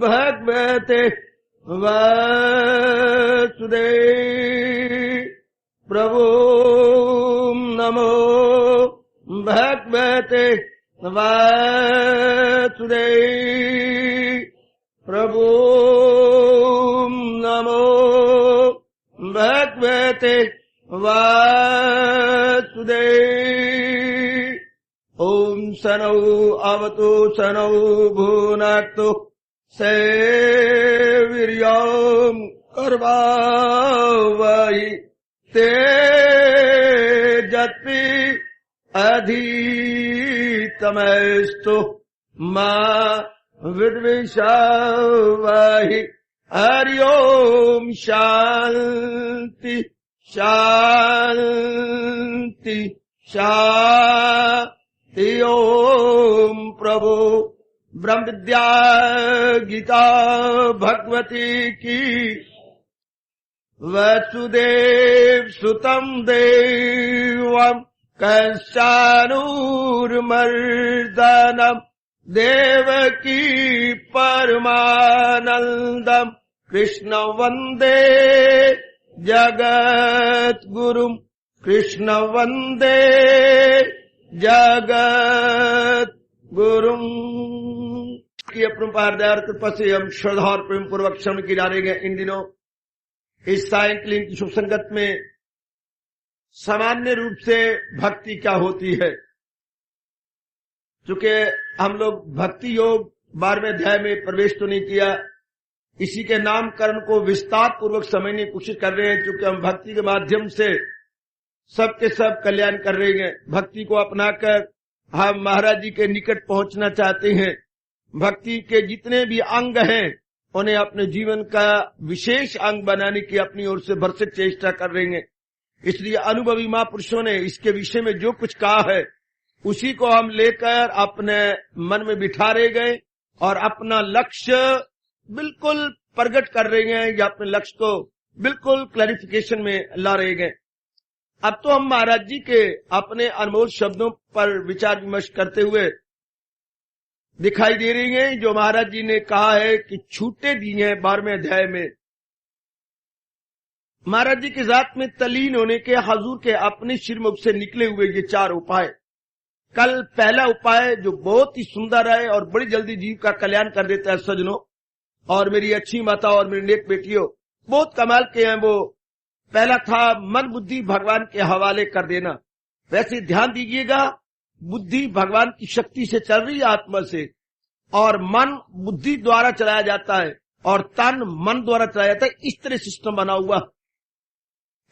भगवते वासुदेव प्रभु नमो भगवते वासुदेव प्रभु नमो भगवते वासुदेव। ओम सनौ अवतु सनौ भुनक्तु सेवीर्यं कर्वावहै तेजस्वी अधितमस्तु मा विद्विषावहै। हरि ओम शांति शांति शांति। ओम प्रभु ब्रह्म विद्या गीता भगवती की वसुदेव सुतं देवं कंसानुर्मर्दनं देवकी परमानंदं कृष्ण वंदे जगत गुरुम कृष्ण वंदे जगत गुरुम की अपरंपार दया कृपा से हम श्रद्धा और प्रेम पूर्वक श्रवण की जा रहे हैं। इन दिनों इस सायंकालीन की शुभ संगत में सामान्य रूप से भक्ति क्या होती है, चूंकि हम लोग भक्ति योग 12वें अध्याय में प्रवेश तो नहीं किया, इसी के नामकरण को विस्तार पूर्वक समझने की कोशिश कर रहे हैं। चूंकि हम भक्ति के माध्यम से सबके सब कल्याण कर रहे हैं, भक्ति को अपनाकर हम महाराज जी के निकट पहुंचना चाहते हैं। भक्ति के जितने भी अंग हैं उन्हें अपने जीवन का विशेष अंग बनाने की अपनी ओर से भरसक चेष्टा कर रहे हैं। इसलिए अनुभवी महापुरुषों ने इसके विषय में जो कुछ कहा है उसी को हम लेकर अपने मन में बिठा रहे गए और अपना लक्ष्य बिल्कुल प्रकट कर रहे हैं या अपने लक्ष्य को बिल्कुल क्लैरिफिकेशन में ला रहे हैं। अब तो हम महाराज जी के अपने अनमोल शब्दों पर विचार विमर्श करते हुए दिखाई दे रही हैं, जो महाराज जी ने कहा है कि छूटे दिए हैं 12वें अध्याय में। महाराज जी की जात में तलीन होने के हजूर के अपने श्रीमुख से निकले हुए ये 4 उपाय। कल पहला उपाय जो बहुत ही सुंदर है और बड़ी जल्दी जीव का कल्याण कर देता है सज्जनों और मेरी अच्छी माता और मेरी नेक बेटियों, बहुत कमाल के हैं वो। पहला था मन बुद्धि भगवान के हवाले कर देना। वैसे ध्यान दीजिएगा, बुद्धि भगवान की शक्ति से चल रही है आत्मा से, और मन बुद्धि द्वारा चलाया जाता है और तन मन द्वारा चलाया जाता है। इस तरह सिस्टम बना हुआ।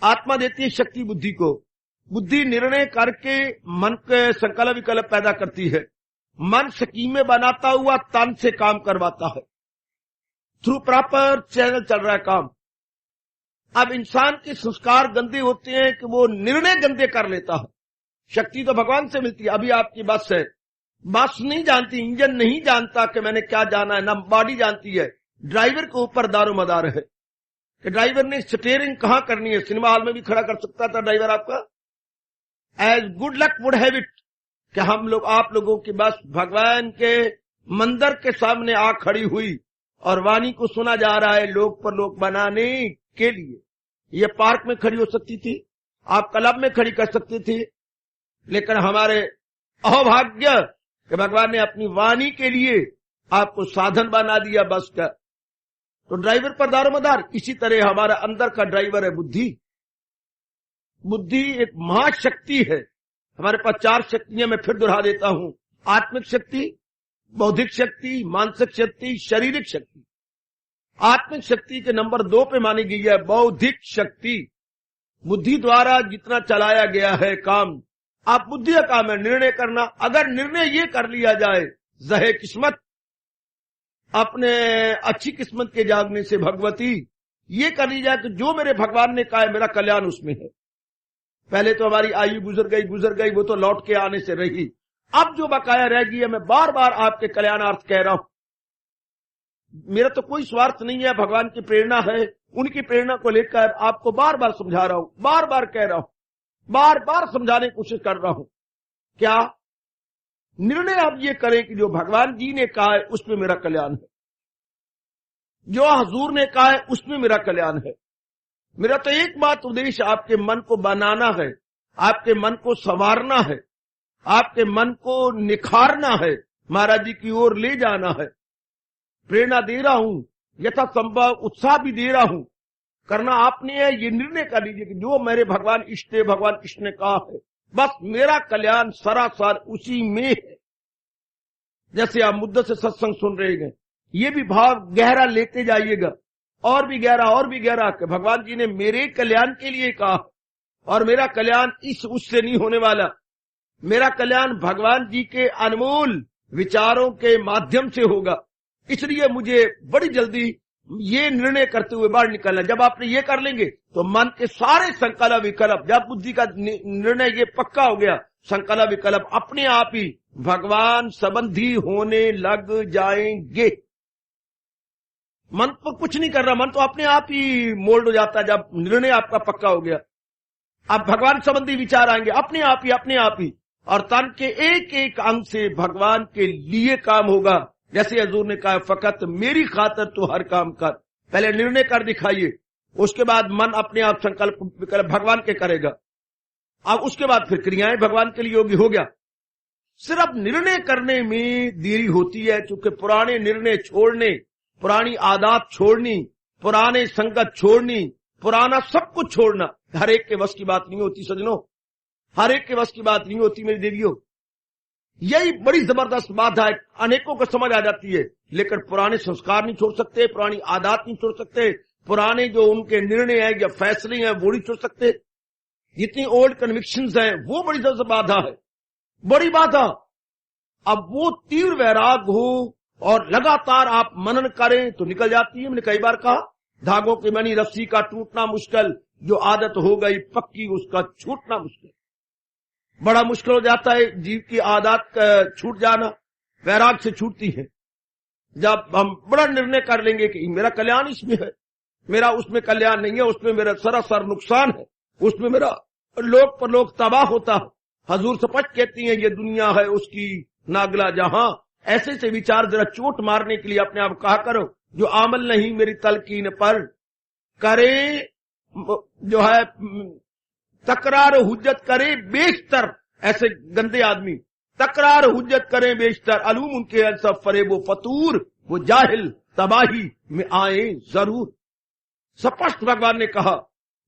आत्मा देती है शक्ति बुद्धि को, बुद्धि निर्णय करके मन के संकल्प विकल्प पैदा करती है, मन स्कीमें बनाता हुआ तन से काम करवाता है। थ्रू प्रॉपर चैनल चल रहा है काम। अब इंसान के संस्कार गंदे होते हैं कि वो निर्णय गंदे कर लेता है। शक्ति तो भगवान से मिलती है। अभी आपकी बस है, बस नहीं जानती, इंजन नहीं जानता कि मैंने क्या जाना है, ना बॉडी जानती है। ड्राइवर के ऊपर दारोमदार है कि ड्राइवर ने स्टीयरिंग कहां करनी है। सिनेमा हॉल में भी खड़ा कर सकता था ड्राइवर आपका। As good luck would have it कि हम लोग आप लोगों की बस भगवान के मंदिर के सामने आ खड़ी हुई और वाणी को सुना जा रहा है लोक पर लोक बनाने के लिए। ये पार्क में खड़ी हो सकती थी, आप क्लब में खड़ी कर सकते थे, लेकिन हमारे अहोभाग्य कि भगवान ने अपनी वाणी के लिए आपको साधन बना दिया बस का। तो ड्राइवर पर दारोमदार। इसी तरह हमारा अंदर का ड्राइवर है बुद्धि। बुद्धि एक महाशक्ति है। हमारे पास 4 शक्तियां मैं फिर दोहरा देता हूं। आत्मिक शक्ति, बौद्धिक शक्ति, मानसिक शक्ति, शारीरिक शक्ति। आत्मिक शक्ति के नंबर 2 पे मानी गई है बौद्धिक शक्ति। बुद्धि द्वारा जितना चलाया गया है काम, आप बुद्धि का काम है निर्णय करना। अगर निर्णय ये कर लिया जाए जहे किस्मत, अपने अच्छी किस्मत के जागने से भगवती ये कर ली जाए कि जो मेरे भगवान ने कहा है मेरा कल्याण उसमें है। पहले तो हमारी आयु गुजर गई, वो तो लौट के आने से रही। अब जो बकाया रह गई है, मैं बार बार आपके कल्याणार्थ कह रहा हूं। मेरा तो कोई स्वार्थ नहीं है, भगवान की प्रेरणा है। उनकी प्रेरणा को लेकर आपको बार बार समझा रहा हूं, बार बार कह रहा हूं, बार बार समझाने की कोशिश कर रहा हूं। क्या निर्णय आप ये करें कि जो भगवान जी ने कहा है उसमें मेरा कल्याण है। जो हजूर ने कहा है उसमें मेरा कल्याण है। मेरा तो एक बात उद्देश्य आपके मन को बनाना है, आपके मन को संवारना है, आपके मन को निखारना है, महाराज जी की ओर ले जाना है। प्रेरणा दे रहा हूं, यथासंभव उत्साह भी दे रहा हूं। करना आपने है, ये निर्णय कर लीजिए कि जो मेरे भगवान इष्ट भगवान कृष्ण ने कहा है, बस मेरा कल्याण सरासर उसी में है। जैसे आप मुद्दत से सत्संग सुन रहे हैं, ये भी भाव गहरा लेते जाइएगा, और भी गहरा और भी गहरा, कि भगवान जी ने मेरे कल्याण के लिए कहा, और मेरा कल्याण इस उससे नहीं होने वाला। मेरा कल्याण भगवान जी के अनमोल विचारों के माध्यम से होगा। इसलिए मुझे बड़ी जल्दी ये निर्णय करते हुए बाहर निकलना। जब आपने ये कर लेंगे तो मन के सारे संकल्प विकल्प, जब बुद्धि का निर्णय ये पक्का हो गया, संकल्प विकल्प अपने आप ही भगवान संबंधी होने लग जाएंगे। मन तो कुछ नहीं कर रहा, मन तो अपने आप ही मोल्ड हो जाता है जब निर्णय आपका पक्का हो गया। अब भगवान संबंधी विचार आएंगे अपने आप ही, और तन के एक एक अंग से भगवान के लिए काम होगा। जैसे हजूर ने कहा, फकत मेरी खातर तो हर काम कर। पहले निर्णय कर दिखाइए, उसके बाद मन अपने आप संकल्प विकल्प भगवान के करेगा। अब उसके बाद फिर क्रियाएं भगवान के लिए योग्य हो गया। सिर्फ निर्णय करने में देरी होती है, क्योंकि पुराने निर्णय छोड़ने, पुरानी आदत छोड़नी, पुराने संगत छोड़नी, पुराना सब कुछ छोड़ना हर एक के बस की बात नहीं होती सजनों, हर एक के बस की बात नहीं होती मेरी देवियों। यही बड़ी जबरदस्त बात है, अनेकों को समझ आ जाती है, लेकिन पुराने संस्कार नहीं छोड़ सकते, पुरानी आदत नहीं छोड़ सकते, पुराने जो उनके निर्णय है या फैसले हैं वो नहीं छोड़ सकते। जितनी ओल्ड कन्विक्शंस हैं वो बड़ी जबरदस्त बाधा है, बड़ी बाधा। अब वो तीव्र वैराग हो और लगातार आप मनन करें तो निकल जाती है। मैंने कई बार कहा, धागों की बनी रस्सी का टूटना मुश्किल, जो आदत हो गई पक्की उसका छूटना मुश्किल। बड़ा मुश्किल हो जाता है जीव की आदत छूट जाना, वैराग से छूटती है। जब हम बड़ा निर्णय कर लेंगे कि मेरा कल्याण इसमें है, मेरा उसमें कल्याण नहीं है, उसमें मेरा सरासर नुकसान है, उसमें मेरा लोक पर लोक तबाह होता है। हजूर स्पष्ट कहती हैं, ये दुनिया है उसकी नागला जहां। ऐसे से विचार जरा चोट मारने के लिए अपने आप कहा करो, जो आमल नहीं मेरी तलकीन पर करे, जो है तकरार हुज्जत करे बेशतर। ऐसे गंदे आदमी तकरार हुज्जत करें बेशतर, अलूम उनके अलसफ फरेबो फतूर, वो जाहिल तबाही में आए जरूर। स्पष्ट भगवान ने कहा,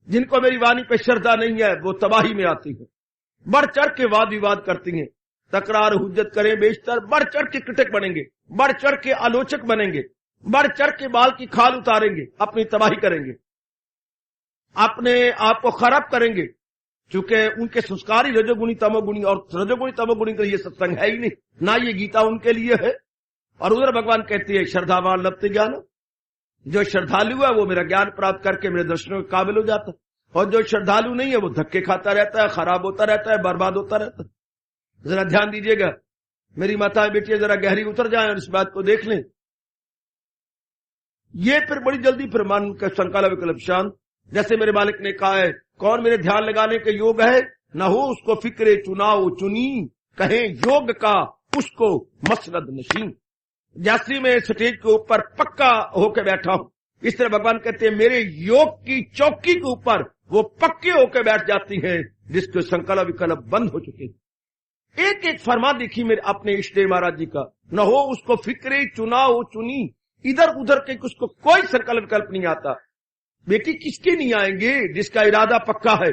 जिनको मेरी वाणी पे श्रद्धा नहीं है वो तबाही में आती है, बढ़ चढ़ के वाद विवाद करती हैं। तकरार हुज्जत करें बेशतर, बढ़ चढ़ के क्रिटिक बनेंगे, बढ़ चढ़ के आलोचक बनेंगे, बढ़ चढ़ के बाल की खाल उतारेंगे, अपनी तबाही करेंगे, अपने आप को खराब करेंगे, क्योंकि उनके संस्कार ही रजोगुणी तमोगुणी, और रजोगुणी तमोगुणी के लिए सत्संग है ही नहीं, ना ये गीता उनके लिए है। और उधर भगवान कहती है, श्रद्धावान लभते ज्ञान, जो श्रद्धालु है वो मेरा ज्ञान प्राप्त करके मेरे दर्शनों के काबिल हो जाता है, और जो श्रद्धालु नहीं है वो धक्के खाता रहता है, खराब होता रहता है, बर्बाद होता रहता है। जरा ध्यान दीजिएगा मेरी माताएं बेटियां, जरा गहरी उतर जाएं और इस बात को देख लें। ये फिर बड़ी जल्दी फिर मन का संकल्प विकल्प शांत। जैसे मेरे मालिक ने कहा है, कौन मेरे ध्यान लगाने के योग है, न हो उसको फिक्रे चुनाव चुनी, कहें योग का उसको मसनद नशीन। जैसे मैं स्टेज के ऊपर पक्का होकर बैठा हूं, इस तरह भगवान कहते हैं मेरे योग की चौकी के ऊपर वो पक्के होकर बैठ जाती हैं, जिसके संकल्प विकल्प बंद हो चुके हैं। एक एक फरमा देखी मेरे अपने इष्ट महाराज जी का, न हो उसको फिक्रे चुनाव चुनी, इधर उधर के उसको कोई संकल्प विकल्प नहीं आता। बेटी किसके नहीं आएंगे, जिसका इरादा पक्का है,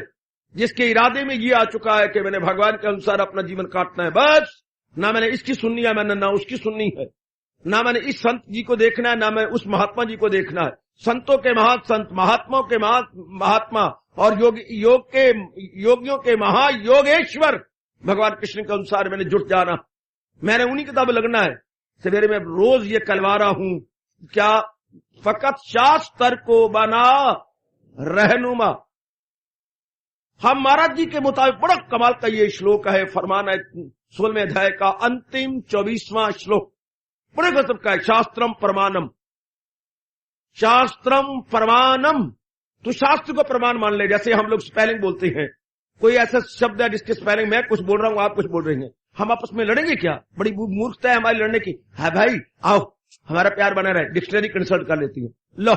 जिसके इरादे में ये आ चुका है कि मैंने भगवान के अनुसार अपना जीवन काटना है, बस ना मैंने इसकी सुननी है, मैंने ना उसकी सुननी है, ना मैंने इस संत जी को देखना है, ना मैं उस महात्मा जी को देखना है। संतों के महासंत, महात्माओं के महात्मा और योगियों के महायोगेश्वर भगवान कृष्ण के अनुसार मैंने जुट जाना, मैंने उन्हीं की तरफ लगना है। सवेरे में रोज ये कलवा रहा हूं, क्या फकत शास्त्र को बना रहनुमा। हम महाराज जी के मुताबिक बड़ा कमाल का ये श्लोक है, फरमान है 16वें अध्याय का अंतिम 24वां श्लोक, बड़े गजब का है। शास्त्रम प्रमाणम, शास्त्रम प्रमाणम, तो शास्त्र को प्रमाण मान ले। जैसे हम लोग स्पेलिंग बोलते हैं, कोई ऐसा शब्द है जिसके स्पेलिंग मैं कुछ बोल रहा हूं, आप कुछ बोल रहे हैं, हम आपस में लड़ेंगे क्या? बड़ी मूर्खता है हमारी लड़ने की। है भाई आओ हमारा प्यार बना रहे, डिक्शनरी कंसल्ट कर लेती है। लो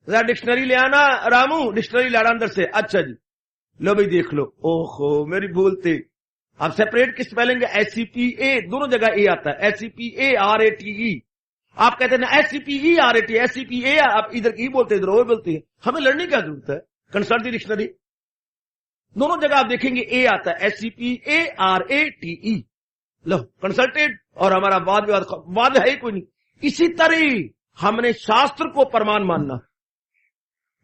जरा डिक्शनरी ले आना रामू, डिक्शनरी लाना अंदर से। अच्छा जी, लो भाई देख लो। ओहो मेरी भूल थी। आप सेपरेट की स्पेलिंग SCPA, दोनों जगह ए आता है, SCPARATE। आप कहते हैं ना SCPERAT, SCPA, आप इधर ई बोलते इधर वो बोलते हैं। हमें लड़ने की जरूरत है, कंसल्ट दी डिक्शनरी। दोनों जगह आप देखेंगे ए आता है, SCPARATE। लो कंसल्टेड, और हमारा वाद है ही कोई नहीं। इसी तरह हमने शास्त्र को प्रमाण मानना।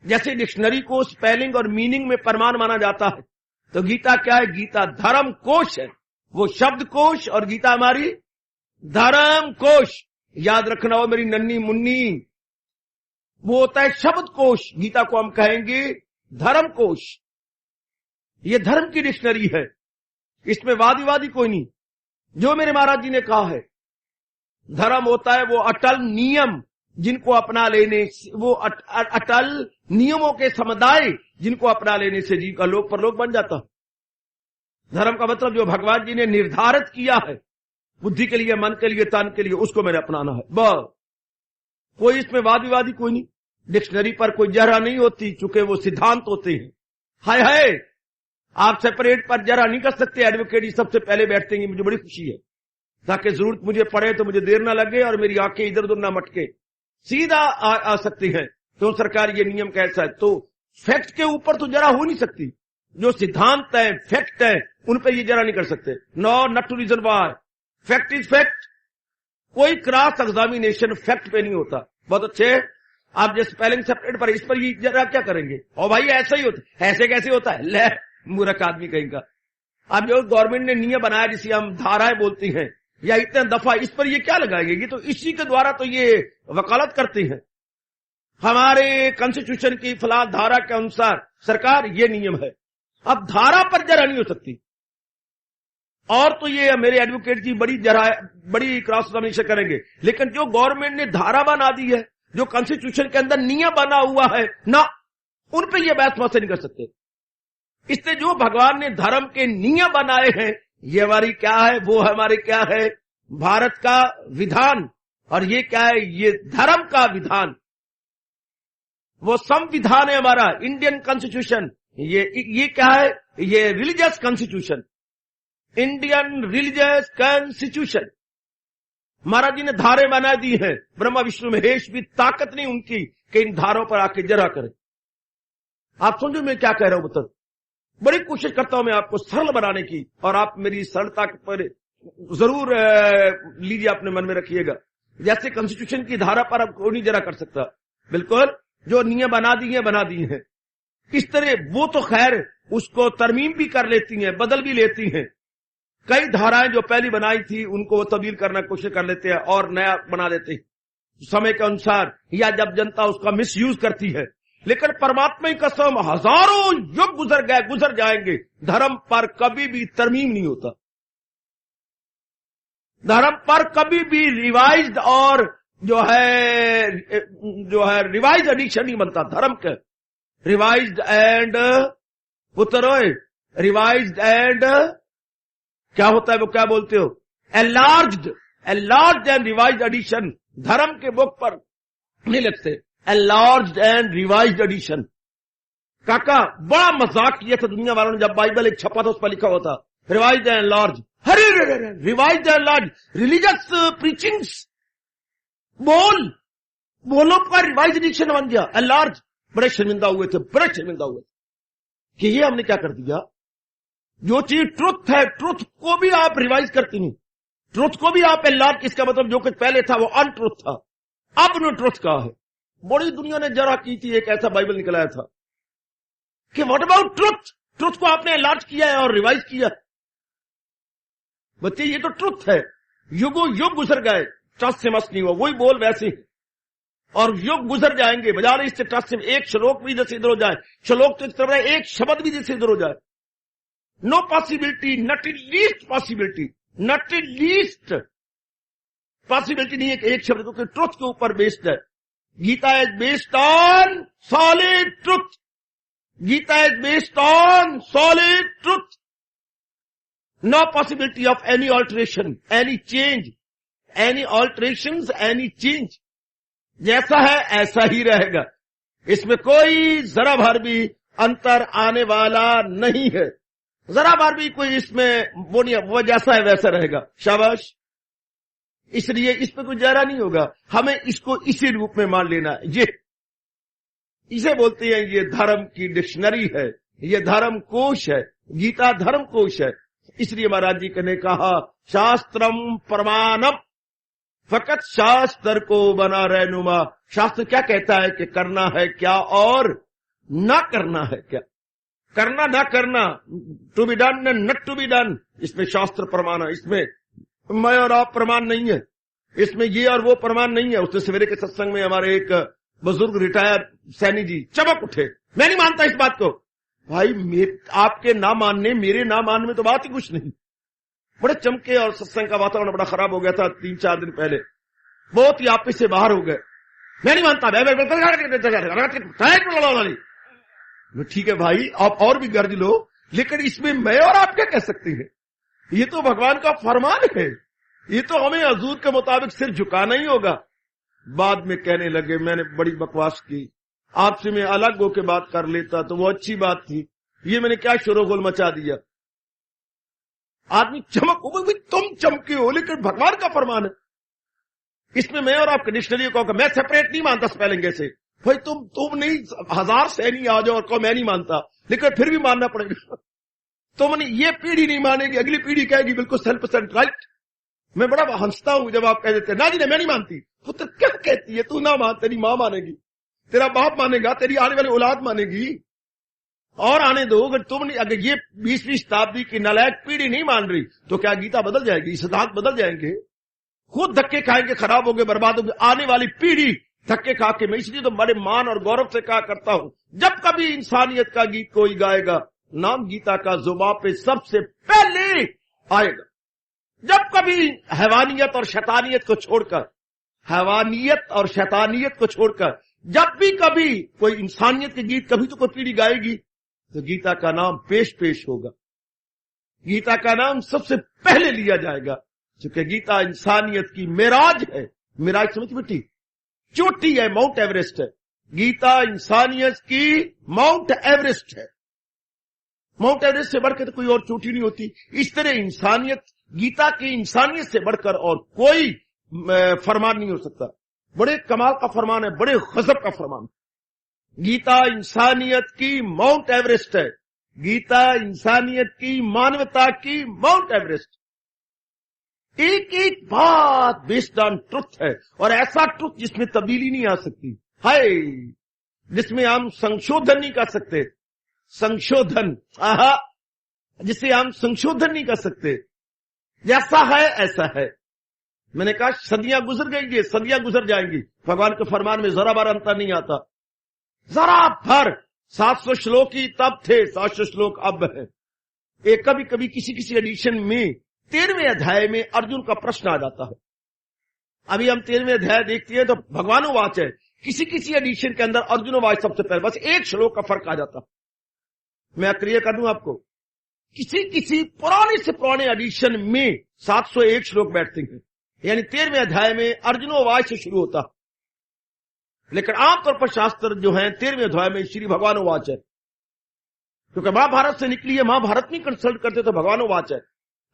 जैसे डिक्शनरी को स्पेलिंग और मीनिंग में प्रमाण माना जाता है, तो गीता क्या है? गीता धर्म कोश है, वो शब्द कोश, और गीता हमारी धर्म कोश। याद रखना हो मेरी नन्ही मुन्नी, वो होता है शब्द कोश, गीता को हम कहेंगे धर्म कोश। ये धर्म की डिक्शनरी है, इसमें वादी वादी कोई नहीं। जो मेरे महाराज जी ने कहा है, धर्म होता है वो अटल नियम जिनको अपना लेने, वो अटल नियमों के समुदाय जिनको अपना लेने से जीव का लोक परलोक बन जाता। धर्म का मतलब जो भगवान जी ने निर्धारित किया है, बुद्धि के लिए, मन के लिए, तन के लिए, उसको मैंने अपनाना है बस। कोई इसमें वाद विवादी कोई नहीं। डिक्शनरी पर कोई जरा नहीं होती, चूंकि वो सिद्धांत होते हैं। हाय हाय, आप सेपरेट पर जरा नहीं कर सकते। एडवोकेट ही सबसे पहले बैठते हैं, मुझे बड़ी खुशी है, ताकि जरूरत मुझे पड़े तो मुझे देर ना लगे और मेरी आंखें इधर उधर ना मटके, सीधा आ सकती है। तो सरकार ये नियम कैसा है, तो फैक्ट के ऊपर तो जरा हो नहीं सकती। जो सिद्धांत है, फैक्ट है, उन पर ये जरा नहीं कर सकते। No, not to reason why, fact is fact. कोई क्रॉस एग्जामिनेशन फैक्ट पे नहीं होता। बहुत अच्छे, आप जो स्पेलिंग सेपरेट पर, इस पर ये जरा क्या करेंगे? और भाई ऐसा ही होता है, ऐसे कैसे होता है? ले मूर्ख आदमी कहीं का। अब जो गवर्नमेंट ने नियम बनाया, जिसे हम धाराएं बोलती हैं, या इतने दफा, इस पर ये क्या लगाएंगे? ये तो इसी के द्वारा तो ये वकालत करती है। हमारे कॉन्स्टिट्यूशन की फला धारा के अनुसार सरकार ये नियम है। अब धारा पर जरा नहीं हो सकती। और तो ये मेरे एडवोकेट जी बड़ी क्रॉस एग्जामिनेशन करेंगे, लेकिन जो गवर्नमेंट ने धारा बना दी है, जो कॉन्स्टिट्यूशन के अंदर नियम बना हुआ है ना, उन पे ये बहस मत नहीं कर सकते। इसलिए जो भगवान ने धर्म के नियम बनाए हैं, ये हमारी क्या है, वो हमारे क्या है, भारत का विधान। और ये क्या है? ये धर्म का विधान। वो संविधान है हमारा, इंडियन कॉन्स्टिट्यूशन। ये क्या है? ये religious constitution, Indian religious constitution. Maharaj ji ने धारे बना दी है, ब्रह्मा विष्णु महेश भी ताकत नहीं उनकी कि इन धारों पर आके जरा करें। आप समझो मैं क्या कह रहा हूं? बता, बड़ी कोशिश करता हूं मैं आपको सरल बनाने की, और आप मेरी सरलता पर जरूर लीजिए, अपने मन में रखिएगा। जैसे कॉन्स्टिट्यूशन की धारा पर अब कोई नहीं जरा कर सकता, बिल्कुल जो नियम बना दी है। इस तरह वो तो खैर उसको तरमीम भी कर लेती हैं, बदल भी लेती हैं। कई धाराएं जो पहली बनाई थी उनको वो तब्दील करना कोशिश कर लेते हैं और नया बना देते हैं समय के अनुसार, या जब जनता उसका मिसयूज करती है। लेकिन परमात्मा की कसम, हजारों युग गुजर जाएंगे, धर्म पर कभी भी तरमीम नहीं होता। धर्म पर कभी भी रिवाइज्ड और जो है रिवाइज एडिशन नहीं बनता। धर्म के रिवाइज्ड एंड रिवाइज्ड एंड क्या होता है, वो क्या बोलते हो? एनलार्ज्ड एंड रिवाइज्ड एडिशन धर्म के बुक पर नहीं लगते। Enlarged and revised edition. काका बड़ा मजाक किया था दुनिया वालों ने, जब बाइबल एक छपा था उस पर लिखा हुआ था रिवाइज्ड एंड लार्ज। अरे revised and large religious preachings, बोलो का रिवाइज एडिशन बन गया एनलार्ज। बड़े शर्मिंदा हुए थे कि ये हमने क्या कर दिया। जो चीज ट्रुथ है, ट्रुथ को भी आप रिवाइज करती नहीं, ट्रुथ को भी आप एनलार्ज। इसका मतलब जो कुछ पहले था वो अनट्रुथ था, अब उन्होंने ट्रुथ कहा है। बड़ी दुनिया ने जरा की थी, एक ऐसा बाइबल निकलाया था कि व्हाट अबाउट ट्रुथ, ट्रुथ को आपने एनलार्ज किया है और रिवाइज किया। बच्चे ये तो ट्रुथ है, युगों युग गुजर गए, ट्रस्ट से मस्त नहीं हुआ, वही बोल वैसे ही, और युग गुजर जाएंगे बजाय इससे ट्रस्ट से एक श्लोक भी इधर से इधर हो जाए, श्लोक तो इस तरह एक शब्द भी इधर से इधर हो जाए। No possibility, not in least possibility, not in least possibility नहीं है कि एक शब्द को ट्रुथ के ऊपर बेस्ड है। Gita is based on solid truth, Gita is based on solid truth. No possibility of any alteration, any change, any alterations, any change. जैसा है ऐसा ही रहेगा, इसमें कोई जरा भर भी अंतर आने वाला नहीं है, जरा भर भी कोई इसमें वो नहीं, वो जैसा है वैसा रहेगा। शाबाश। इसलिए इस पे कोई जरा नहीं होगा, हमें इसको इसी रूप में मान लेना है। ये इसे बोलते हैं ये धर्म की डिक्शनरी है, ये धर्म कोश है, गीता धर्म कोश है। इसलिए महाराज जी ने कहा शास्त्रम प्रमाणम, फकत शास्त्र को बना रहनुमा। शास्त्र क्या कहता है कि करना है क्या और ना करना है क्या, करना ना करना, to be done and not to be done, इसमें शास्त्र प्रमाण है। इसमें मैं और आप प्रमाण नहीं है, इसमें ये और वो प्रमाण नहीं है। उसने सवेरे के सत्संग में हमारे एक बुजुर्ग रिटायर सैनी जी चमक उठे, मैं नहीं मानता इस बात को। भाई आपके ना मानने मेरे ना मानने में तो बात ही कुछ नहीं। बड़े चमके और सत्संग का वातावरण बड़ा खराब हो गया था 3-4 दिन पहले, बहुत ही आपस से बाहर हो गए। मैं नहीं मानता, ठीक है भाई आप और भी गर्ज लो, लेकिन इसमें मैं और आप क्या कह सकते हैं, ये तो भगवान का फरमान है, ये तो हमें हजूर के मुताबिक सिर झुकाना ही होगा। बाद में कहने लगे मैंने बड़ी बकवास की, आपसे मैं अलग होकर बात कर लेता तो वो अच्छी बात थी, ये मैंने क्या शोरगुल मचा दिया। आदमी चमक, तुम चमके हो लेकिन भगवान का फरमान है, इसमें मैं और आप डिक्शनरी को मैं सेपरेट नहीं मानता स्पेलिंग से। भाई तुम नहीं 1000 सैनी आ जाओ और कहो मैं नहीं मानता, लेकिन फिर भी मानना पड़ेगा। तुमने ये पीढ़ी नहीं मानेगी, अगली पीढ़ी कहेगी बिल्कुल 100% राइट। मैं बड़ा हंसता हूं जब आप कह देते ना जी मैं नहीं मानती, पुत्र क्या कहती है, तू ना मान, तेरी मां मानेगी, तेरा बाप मानेगा, तेरी आने वाली औलाद मानेगी, और आने दो। अगर ये 20वीं शताब्दी की नालायक पीढ़ी नहीं मान रही तो क्या गीता बदल जाएगी, सिद्धांत बदल जाएंगे, खुद धक्के खाएंगे, खराब होंगे, बर्बाद होंगे आने वाली पीढ़ी धक्के खा के। मैं इसलिए तो बड़े मान और गौरव से कहा करता हूं, जब कभी इंसानियत का गीत कोई गाएगा नाम गीता का जुबान पे सबसे पहले आएगा। जब कभी हैवानियत और शैतानियत को छोड़कर, हैवानियत और शैतानियत को छोड़कर जब भी कभी कोई इंसानियत के गीत कभी तो कोई पीढ़ी गाएगी तो गीता का नाम पेश होगा, गीता का नाम सबसे पहले लिया जाएगा, क्योंकि गीता इंसानियत की मेराज है। मेराज समझ बेटी, चोटी है, माउंट एवरेस्ट है। गीता इंसानियत की माउंट एवरेस्ट है, माउंट एवरेस्ट से बढ़कर तो कोई और चोटी नहीं होती। इस तरह इंसानियत, गीता की इंसानियत से बढ़कर और कोई फरमान नहीं हो सकता। बड़े कमाल का फरमान है, बड़े गजब का फरमान। गीता इंसानियत की माउंट एवरेस्ट है, गीता इंसानियत की मानवता की माउंट एवरेस्ट। एक एक बात बेस्ड ऑन ट्रुथ है, और ऐसा ट्रुथ जिसमें तब्दीली नहीं आ सकती है, जिसमें हम संशोधन नहीं कर सकते। संशोधन, जिसे हम संशोधन नहीं कर सकते, जैसा है ऐसा है। मैंने कहा सदियां गुजर गई, सदियां गुजर जाएंगी, भगवान के फरमान में जरा बार अंतर नहीं आता, जरा भर। 700 श्लोक ही तब थे, 700 श्लोक अब है। एक कभी कभी किसी एडिशन में 13वें अध्याय में अर्जुन का प्रश्न आ जाता है। अभी हम 13वें अध्याय देखते हैं तो भगवानोवाच है, किसी एडिशन के अंदर अर्जुनोवाच सबसे पहले, बस एक श्लोक का फर्क आ जाता। मैं क्लियर कर दूं आपको, किसी पुराने से पुराने एडिशन में 701 श्लोक बैठते हैं, यानी 13वें अध्याय में अर्जुनोवाच से शुरू होता, लेकिन आमतौर पर शास्त्र जो है 13वें अध्याय में श्री भगवानोवाच है, क्योंकि महाभारत से निकली है, महाभारत नहीं कंसल्ट करते तो भगवानोवाच है।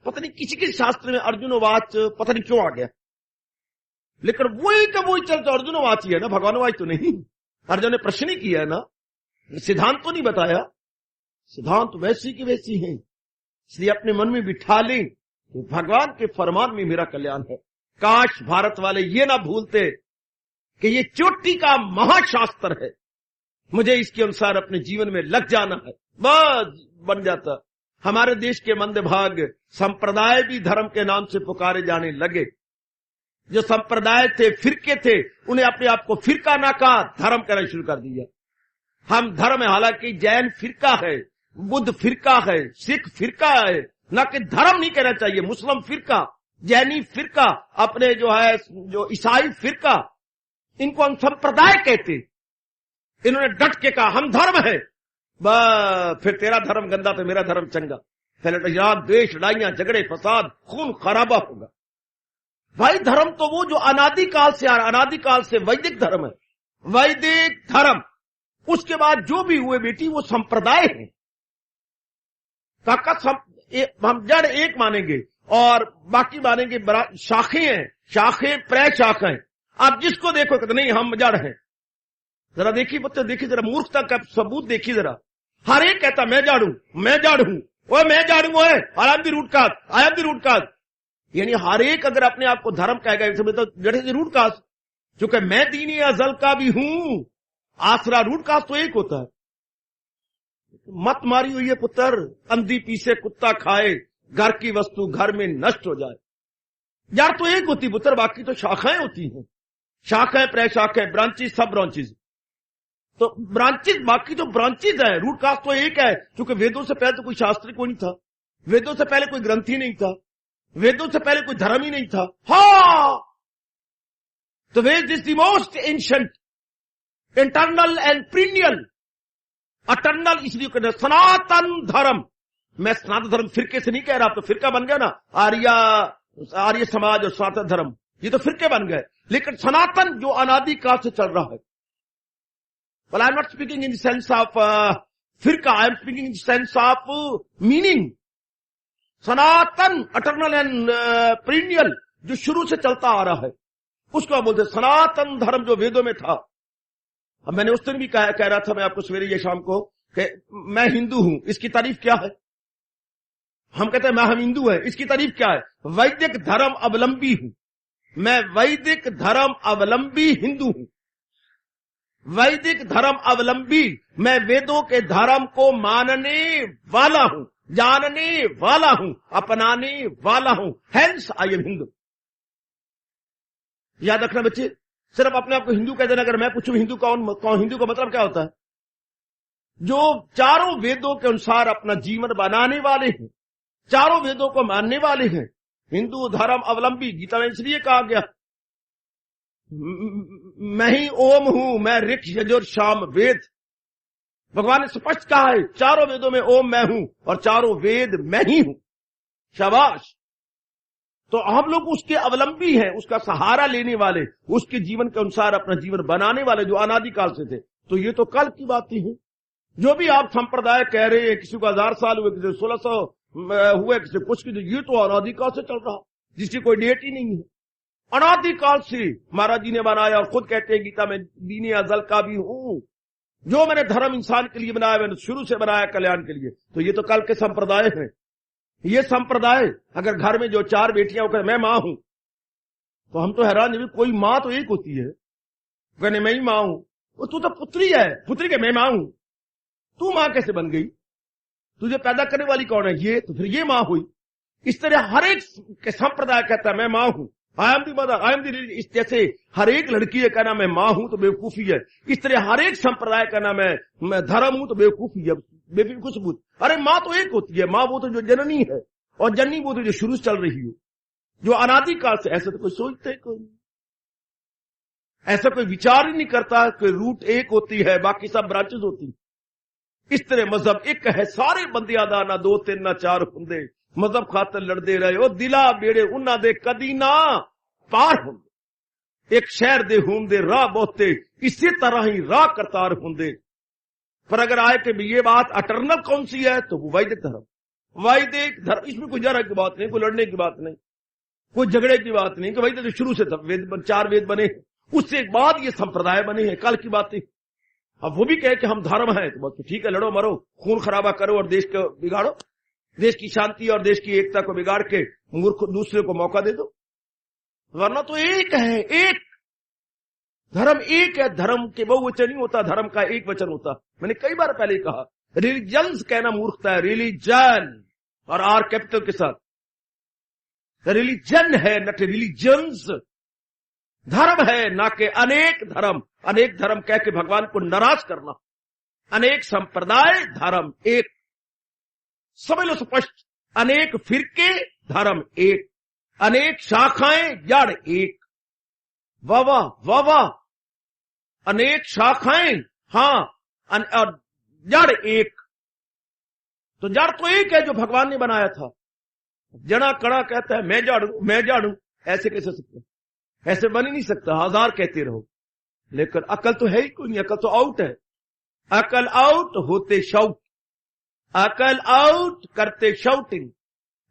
पता नहीं किसी शास्त्र में अर्जुनोवाच पता नहीं क्यों आ गया, लेकिन वही का वही चलता, अर्जुनोवाच ही है ना, भगवानोवाच तो नहीं। अर्जुन ने प्रश्न ही किया है ना, सिद्धांत तो नहीं बताया, सिद्धांत वैसी की वैसी है। इसलिए अपने मन में बिठा लें कि भगवान के फरमान में मेरा कल्याण है। काश भारत वाले ये ना भूलते कि ये चोटी का महाशास्त्र है, मुझे इसके अनुसार अपने जीवन में लग जाना है, बस बन जाता। हमारे देश के मंद भाग संप्रदाय भी धर्म के नाम से पुकारे जाने लगे। जो संप्रदाय थे, फिरके थे, उन्हें अपने आप को फिरका ना कहा, धर्म कहना शुरू कर दिया। हम धर्म है, हालांकि जैन फिरका है, बुद्ध फिरका है, सिख फिरका है, ना कि धर्म नहीं कहना चाहिए। मुस्लिम फिरका, जैनी फिरका, अपने जो है जो ईसाई फिरका, इनको हम संप्रदाय कहते। इन्होंने डट के कहा हम धर्म है, फिर तेरा धर्म गंदा तो मेरा धर्म चंगा, पहले तो याद, द्वेष, लड़ाइयां, झगड़े, फसाद, खून खराबा होगा। भाई धर्म तो वो जो अनादिकाल से आ रहा, अनादिकाल से वैदिक धर्म है, वैदिक धर्म। उसके बाद जो भी हुए बेटी वो संप्रदाय है। हम जड़ एक मानेंगे और बाकी मानेंगे शाखें हैं, शाखें प्रे शाखाएं। आप जिसको देखो कहते नहीं हम जड़ हैं। जरा देखिए बच्चे, देखिए जरा मूर्खता का सबूत देखिए जरा। हर एक कहता मैं जड़ हूं, मैं जड़ हूं, वो मैं जड़ हूं है, I am the root cause, I am the root cause. यानी हर एक अगर अपने आप को धर्म कहेगा तो जड़ से रूट काज, चूंकि मैं दीनी अजल का भी हूं, आसरा रूट काज तो एक होता है। मत मारी हुई है पुत्र, अंधी पीसे कुत्ता खाए, घर की वस्तु घर में नष्ट हो जाए। जड़ तो एक होती पुत्र, बाकी तो शाखाएं होती हैं, शाखाएं प्रे शाखाएं, ब्रांचेस, सब ब्रांचेस। तो ब्रांचेस, बाकी तो ब्रांचेस है, रूट काज तो एक है। क्योंकि वेदों से पहले तो कोई शास्त्र कोई नहीं था, वेदों से पहले कोई ग्रंथ ही नहीं था, वेदों से पहले कोई धर्म ही नहीं था। हाँ, तो Veda is the most ancient, internal and period. Eternal इसलिए कहते हैं सनातन धर्म। मैं सनातन धर्म फिरके से नहीं कह रहा, तो फिरका बन गया ना, आर्य समाज और सनातन धर्म, ये तो फिरके बन गए। लेकिन सनातन जो अनादिकाल से चल रहा है, well I am not speaking in the sense of फिरका, I am speaking in the sense of meaning। Sanatan eternal and period जो शुरू से चलता आ रहा है, उसको बोलते हैं सनातन धर्म, जो वेदों में था। अब मैंने उस दिन भी कह रहा था मैं आपको सवेरे या शाम को कि मैं हिंदू हूं, इसकी तारीफ क्या है? हम कहते हैं हम हिंदू है, इसकी तारीफ क्या है? वैदिक धर्म अवलंबी हूं मैं, वैदिक धर्म अवलंबी हिंदू हूं, वैदिक धर्म अवलंबी मैं, वेदों के धर्म को मानने वाला हूं, जानने वाला हूं, अपनाने वाला हूं, हेंस आई एम हिंदू। याद रखना बच्चे, सिर्फ अपने आप को हिंदू कह देना। अगर मैं पूछूं हिंदू कौन, हिंदू का मतलब क्या होता है? जो चारों वेदों के अनुसार अपना जीवन बनाने वाले हैं, चारों वेदों को मानने वाले हैं, हिंदू धर्म अवलंबी। गीता में इसलिए कहा गया मैं ही ओम हूं, मैं ऋक यजुर साम वेद। भगवान ने स्पष्ट कहा है चारों वेदों में ओम मैं हूं और चारों वेद मैं ही हूं। शाबाश। तो हम लोग उसके अवलंबी हैं, उसका सहारा लेने वाले, उसके जीवन के अनुसार अपना जीवन बनाने वाले, जो अनादिकाल से थे। तो ये तो कल की बात ही है। जो भी आप संप्रदाय कह रहे हैं, किसी को 1000 साल हुए, किसी 1600 हुए, किसी कुछ की, ये तो अनादिकाल से चल रहा, जिसकी कोई डेट ही नहीं है। अनादिकाल से महाराज जी ने बनाया, और खुद कहते हैं गीता में दीनी अजल का भी हूं। जो मैंने धर्म इंसान के लिए बनाया, मैंने शुरू से बनाया कल्याण के लिए। तो ये तो कल के संप्रदाय हैं। ये संप्रदाय, अगर घर में जो 4 बेटियां होकर मैं मां हूं, तो हम तो हैरान है, कोई मां तो एक होती है, कहने मैं ही मां हूं। वो तू तो पुत्री है, पुत्री के मैं मां हूं, तू मां कैसे बन गई? तुझे पैदा करने वाली कौन है? ये तो फिर ये मां हुई। इस तरह हर एक के संप्रदाय कहता है मैं मां हूं, I am the mother, I am the. इस जैसे हर एक लड़की है कहना मैं मां हूं तो बेवकूफी है, इस तरह हर एक संप्रदाय कहना मैं धर्म हूं तो बेवकूफी है, बेवकूफ सबूत। अरे मां तो एक होती है, मां वो तो जो जननी है, और जननी वो तो जो शुरू से चल रही हो, जो अनादिकाल से। ऐसा तो कोई सोचते ही कोई नहीं, ऐसा कोई विचार ही नहीं करता कि रूट एक होती है, बाकी सब ब्रांचेस होती। इस तरह मजहब एक है, सारे बंदियां दा ना 2 3 ना 4 हुंदे, मजहब खातर लड़ते रहे ओ दिला बेड़े उन्ना दे कदी ना पार हुंदे, एक शहर दे हुंदे राह बहुते, इसी तरह ही राह करतार हुंदे। पर अगर आए कि ये बात अटर्नल कौन सी है, तो वो वैदिक धर्म, वैदिक धर्म। इसमें कोई जरा की बात नहीं, कोई लड़ने की बात नहीं, कोई झगड़े की बात नहीं, कि वैदिक तो शुरू से था, वेद 4 वेद बने, उससे एक बाद ये संप्रदाय बने हैं, कल की बात थी। अब वो भी कहे कि हम धर्म हैं, तो बस ठीक है, लड़ो मरो, खून खराबा करो और देश को बिगाड़ो, देश की शांति और देश की एकता को बिगाड़ के मूर्ख दूसरे को मौका दे दो। वरना तो एक है, एक धर्म एक है। धर्म के बहुवचन नहीं होता, धर्म का एक वचन होता। मैंने कई बार पहले कहा, रिलीजन्स कहना मूर्खता है, रिलीजन और आर कैपिटल के साथ। रिलीजन है न कि रिलीजन्स, धर्म है ना कि अनेक धर्म। अनेक धर्म कह के भगवान को नाराज करना, अनेक संप्रदाय धर्म एक, समझ लो स्पष्ट। अनेक फिरके धर्म एक, अनेक शाखाएं जड़ एक। वाह वाह वाह वाह, अनेक शाखाएं, हां, और जड़ एक। तो जड़ तो एक है जो भगवान ने बनाया था। जड़ा कड़ा कहता है मैं जड़ हूं, मैं जड़ हूं, ऐसे कैसे सकते, ऐसे बन ही नहीं सकता, 1000 कहते रहो, लेकिन अकल तो है ही कोई नहीं, अकल तो आउट है। अकल आउट होते शाउट, अकल आउट करते शाउटिंग।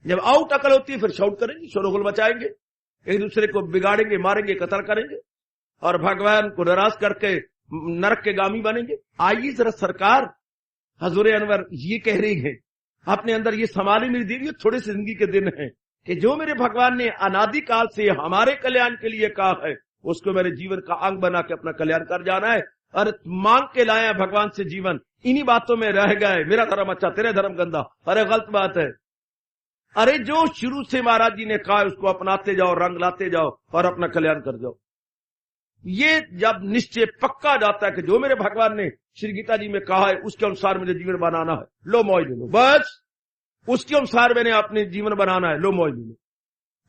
जब आउट अकल होती है फिर शाउट करेंगे, शोरगुल मचाएंगे, एक दूसरे को बिगाड़ेंगे, मारेंगे, कत्ल करेंगे और भगवान को नाराज करके नरक के गामी बनेंगे। आइए जरा सरकार हजूर अनवर ये कह रही है, अपने अंदर ये संभाली मेरी देवी, थोड़े से जिंदगी के दिन हैं कि जो मेरे भगवान ने अनादि काल से हमारे कल्याण के लिए कहा है उसको मेरे जीवन का अंग बना के अपना कल्याण कर जाना है। और मांग के लाया भगवान से जीवन, इन्हीं बातों में रह गए, मेरा धर्म अच्छा तेरे धर्म गंदा, अरे गलत बात है। अरे जो शुरू से महाराज जी ने कहा उसको अपनाते जाओ, रंग लाते जाओ और अपना कल्याण कर जाओ। ये जब निश्चय पक्का जाता है कि जो मेरे भगवान ने श्री गीता जी में कहा है उसके अनुसार मुझे जीवन बनाना है, लो मौज ले लो, बस उसके अनुसार मैंने अपने जीवन बनाना है, लो मौज ले लो,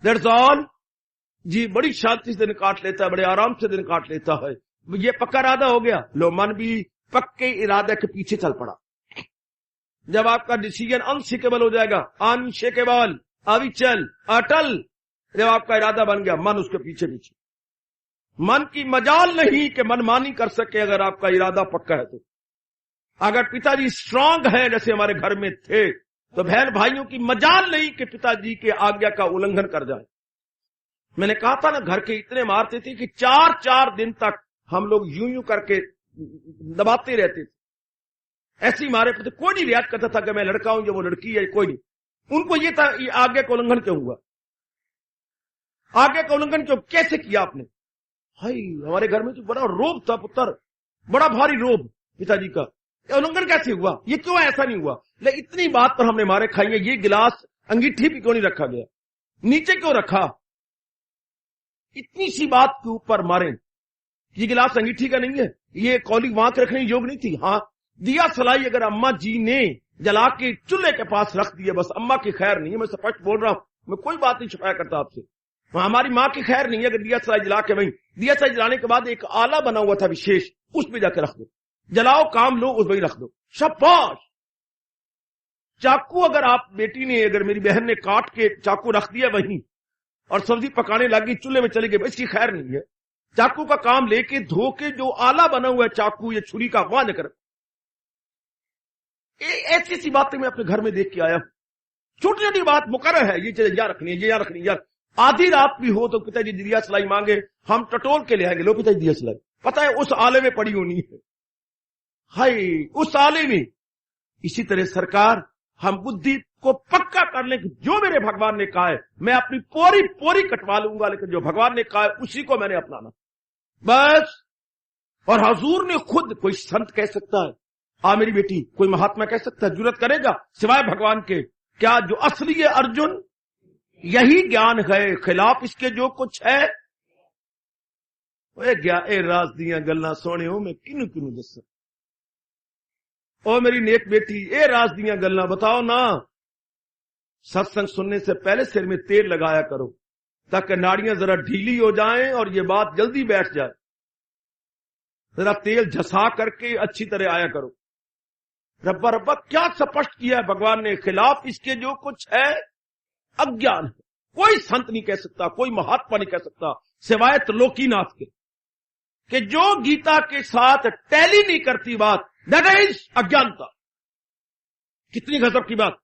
दैट्स ऑल जी। बड़ी शांति से दिन काट लेता है, बड़े आराम से दिन काट लेता है, ये पक्का इरादा हो गया, लो मन भी पक्के इरादे के पीछे चल पड़ा। जब आपका डिसीजन अनशेकेबल हो जाएगा, अनशेकेबल, अविचल, अटल, जब आपका इरादा बन गया, मन उसके पीछे पीछे, मन की मजाल नहीं कि मनमानी कर सके अगर आपका इरादा पक्का है तो। अगर पिताजी स्ट्रांग है जैसे हमारे घर में थे तो बहन भाइयों की मजाल नहीं कि पिताजी के आज्ञा का उल्लंघन कर जाए। मैंने कहा था ना, घर के इतने मारते थे कि 4-4 दिन तक हम लोग यूं करके दबाते रहते थे, ऐसी मारे पड़ते, कोई नहीं रियायत करता था कि मैं लड़का हूं या वो लड़की है, कोई नहीं। उनको ये था ये आज्ञा का उल्लंघन क्यों हुआ, आज्ञा का उल्लंघन क्यों, कैसे किया आपने। हाय हमारे घर में तो बड़ा रोब था पुत्र, बड़ा भारी रोब पिताजी का, उल्लंघन कैसे हुआ, ये क्यों ऐसा नहीं हुआ। लेकिन इतनी बात पर हमने मारे खाई है, ये गिलास अंगीठी भी क्यों नहीं रखा गया, नीचे क्यों रखा, इतनी सी बात के ऊपर मारे। ये गिलास अंगीठी का नहीं है, ये कौली वहां के रखने योग नहीं थी। हाँ दिया सलाई अगर अम्मा जी ने जला के चूल्हे के पास रख दिया, बस अम्मा की खैर नहीं है, मैं स्पष्ट बोल रहा हूं, मैं कोई बात नहीं छुपाया करता आपसे, हमारी माँ की खैर नहीं है। अगर दिया सलाई जला के, वहीं दिया सलाई जलाने के बाद एक आला बना हुआ था विशेष, उसमें जाके रख दो, जलाओ काम लो, उस वही रख दो, शाबाश। चाकू अगर आप बेटी ने, अगर मेरी बहन ने काट के चाकू रख दिया वहीं और सब्जी पकाने लगी, चूल्हे में चले गए, इसकी खैर नहीं है। चाकू का काम लेके धो के जो आला बना हुआ है चाकू या छुरी का, वहां जाकर, ऐसी सी बातें मैं अपने घर में देख के आया हूं। छोटी छोटी बात मुकर्रर है, ये चीज याद रखनी है, ये याद रखनी है यार। आधी रात भी हो तो पिताजी दिया सलाई मांगे, हम टटोल के ले आएंगे, लो पिताजी दिया सलाई, पता है उस आले में पड़ी होनी है, हाय उस आले में। इसी तरह सरकार हम बुद्धि को पक्का कर लें कि जो मेरे भगवान ने कहा है मैं अपनी पूरी पूरी कटवा लूंगा, लेकिन जो भगवान ने कहा है उसी को मैंने अपनाना, बस। और हजूर ने खुद, कोई संत कह सकता है, मेरी बेटी, कोई महात्मा कह सकता है, जुरत करेगा सिवाय भगवान के, क्या जो असली है अर्जुन यही ज्ञान है, खिलाफ इसके जो कुछ है ए राज दियां गल्लां सोने हो, मैं किनू किनू दसा, ओ मेरी नेक बेटी, ए राज दियां गल्लां बताओ ना। सत्संग सुनने से पहले सिर में तेल लगाया करो ताकि नाड़ियां जरा ढीली हो जाएं और ये बात जल्दी बैठ जाए, जरा तेल झसा करके अच्छी तरह आया करो। रब्बा रब्बा क्या स्पष्ट किया है भगवान ने, खिलाफ इसके जो कुछ है अज्ञान है। कोई संत नहीं कह सकता, कोई महात्मा नहीं कह सकता सिवाय त्रिलोकीनाथ के, कि जो गीता के साथ टैली नहीं करती बात, दैट इज अज्ञानता। कितनी गजब की बात,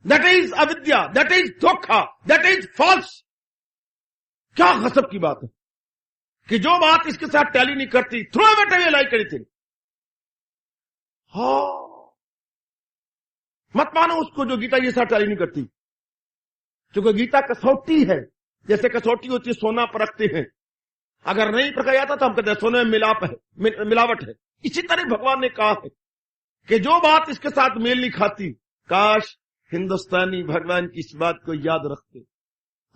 दैट इज अविद्या, दैट इज धोखा, दैट इज फॉल्स। क्या गजब की बात है कि जो बात इसके साथ टैली नहीं करती, throw it away like anything. हाँ मत मानो उसको जो गीता ये साथ टैली नहीं करती, क्योंकि गीता कसौटी है, जैसे कसौटी होती है सोना परखते हैं, अगर नहीं परखा जाता तो हम कहते हैं सोने में मिलावट है। इसी तरह भगवान ने कहा है कि जो बात इसके साथ मेल नहीं खाती, काश हिंदुस्तानी भगवान की इस बात को याद रखते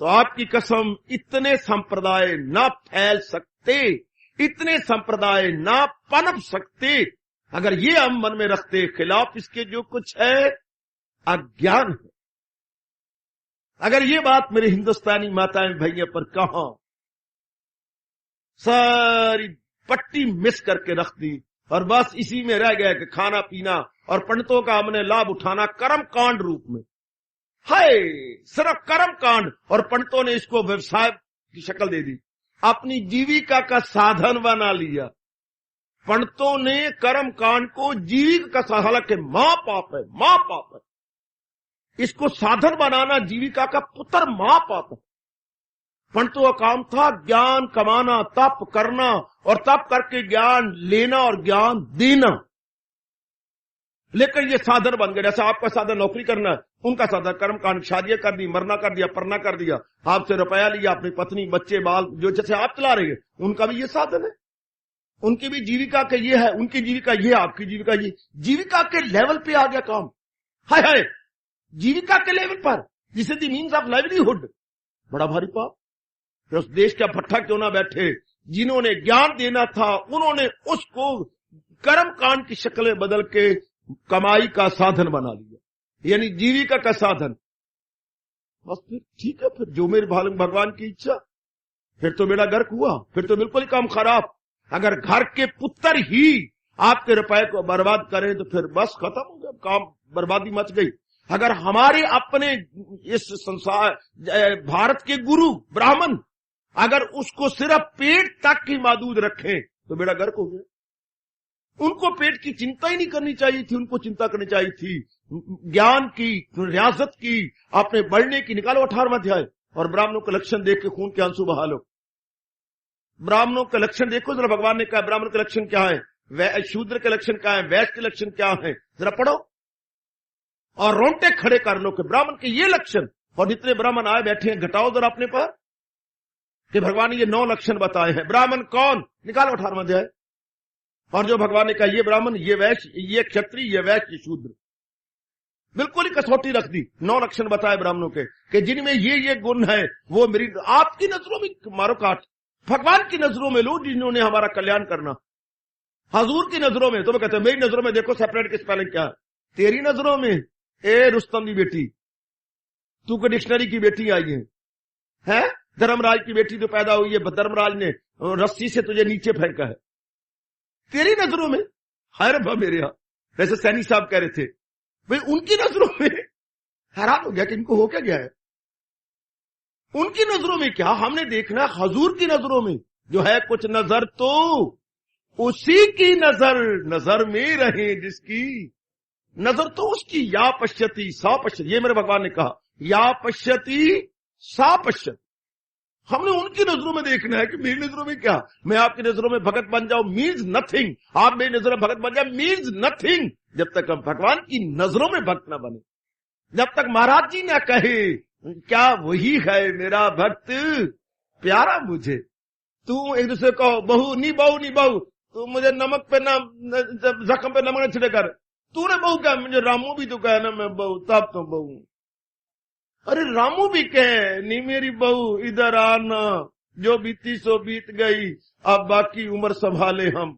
तो आपकी कसम इतने संप्रदाय ना फैल सकते, इतने संप्रदाय ना पनप सकते, अगर ये हम मन में रखते खिलाफ इसके जो कुछ है अज्ञान है। अगर ये बात मेरे हिंदुस्तानी माताएं भैया पर कहा, सारी पट्टी मिस करके रख दी और बस इसी में रह गया कि खाना पीना और पंडितों का हमने लाभ उठाना कर्म कांड रूप में। हाय, सिर्फ कर्म कांड, और पंडितों ने इसको व्यवसाय की शक्ल दे दी, अपनी जीविका का साधन बना लिया। पंडितों ने कर्म कांड को जीविका का साधन, हालांकि महापाप है, महापाप है, इसको साधन बनाना जीविका का पुत्र महापाप है। पंडितों का काम था ज्ञान कमाना, तप करना, और तप करके ज्ञान लेना और ज्ञान देना। लेकिन ये साधन बन गए। जैसा आपका साधन नौकरी करना है, उनका साधन कर्म कांड, शादियां कर दी, मरना कर दिया, परना कर दिया, आपसे रुपया लिया, अपनी पत्नी, बच्चे, बाल, जो जैसे आप चला रहे हैं, उनका भी ये साधन है। उनकी भी जीविका के ये है, उनकी जीविका ये, आपकी जीविका ये। जीविका के लेवल पे आ गया काम। हाय हाय, जीविका के लेवल पर, जिसे दी मीन्स ऑफ लाइवलीहुड, बड़ा भारी पाप। फिर उस देश का भट्ठा क्यों ना बैठे, जिन्होंने ज्ञान देना था, उन्होंने उसको कर्म कांड की शक्ल में बदल के कमाई का साधन बना लिया, यानी जीविका का साधन। बस फिर ठीक है, फिर जो मेरे भगवान की इच्छा, फिर तो मेरा गर्क हुआ, फिर तो बिल्कुल ही काम खराब। अगर घर के पुत्र ही आपके रुपए को बर्बाद करें तो फिर बस खत्म हो गया काम, बर्बादी मच गई। अगर हमारे अपने इस संसार भारत के गुरु ब्राह्मण अगर उसको सिर्फ पेट तक ही मादूद रखें तो बेड़ा गर्क हो गया। उनको पेट की चिंता ही नहीं करनी चाहिए थी, उनको चिंता करनी चाहिए थी ज्ञान की, रियासत की, अपने बढ़ने की। निकालो 18वां अध्याय और ब्राह्मणों के लक्षण देख के खून के आंसू बहा लो। ब्राह्मणों के लक्षण देखो जरा, भगवान ने कहा ब्राह्मण के लक्षण क्या है, शूद्र के लक्षण क्या है, वैश्य के लक्षण क्या है, जरा पढ़ो और रोंटे खड़े कर लो कि ब्राह्मण के ये लक्षण। और जितने ब्राह्मण आए बैठे हैं घटाओ जरा अपने पर कि भगवान ने ये 9 लक्षण बताए हैं। ब्राह्मण कौन, निकालो 18वां अध्याय। और जो भगवान ने कहा ये ब्राह्मण, ये वैश्य, ये क्षत्रिय, ये वैश्य, ये शूद्र, बिल्कुल ही कसौटी रख दी। 9 लक्षण बताए ब्राह्मणों के कि जिनमें ये गुण है वो मेरी, आपकी नजरों में मारो काट, भगवान की नजरों में लो जिन्होंने हमारा कल्याण करना। हजूर की नजरों में तो मैं कहते हैं, मेरी नजरों में देखो सेपरेट की स्पेलिंग क्या है, तेरी नजरों में ए रुस्तम की बेटी, तू को डिक्शनरी की बेटी आई है? धर्मराज की बेटी तो पैदा हुई है, धर्मराज ने रस्सी से तुझे नीचे फेंका है, तेरी नजरों में। हर मेरे यहां वैसे सैनी साहब कह रहे थे भाई उनकी नजरों में, हैरान हो गया कि इनको हो क्या गया है। उनकी नजरों में क्या, हमने देखना हजूर की नजरों में जो है कुछ नजर तो उसी की नजर में रहे जिसकी नजर तो उसकी। या पश्यति सा पश्यति, ये मेरे भगवान ने कहा, या पश्यति सा पश्यति। हमने उनकी नजरों में देखना है कि मेरी नजरों में क्या, मैं आपकी नजरों में भगत बन जाऊं मीन्स नथिंग, आप मेरी नजरों में भगत बन जाए मीन्स नथिंग, जब तक हम भगवान की नजरों में भक्त न बने, जब तक महाराज जी न कहे क्या वही है मेरा भक्त प्यारा मुझे। तू एक दूसरे को बहू नी बहू, तू मुझे नमक पे ना, जख्म पे नमक न छिड़े कर, तूने बहू क्या, मुझे रामू भी तो कहे ना मैं बहू, तब तो बहू। अरे रामू भी कहे नी मेरी बहू इधर आना, जो बीती सो बीत गई, अब बाकी उम्र संभाले हम।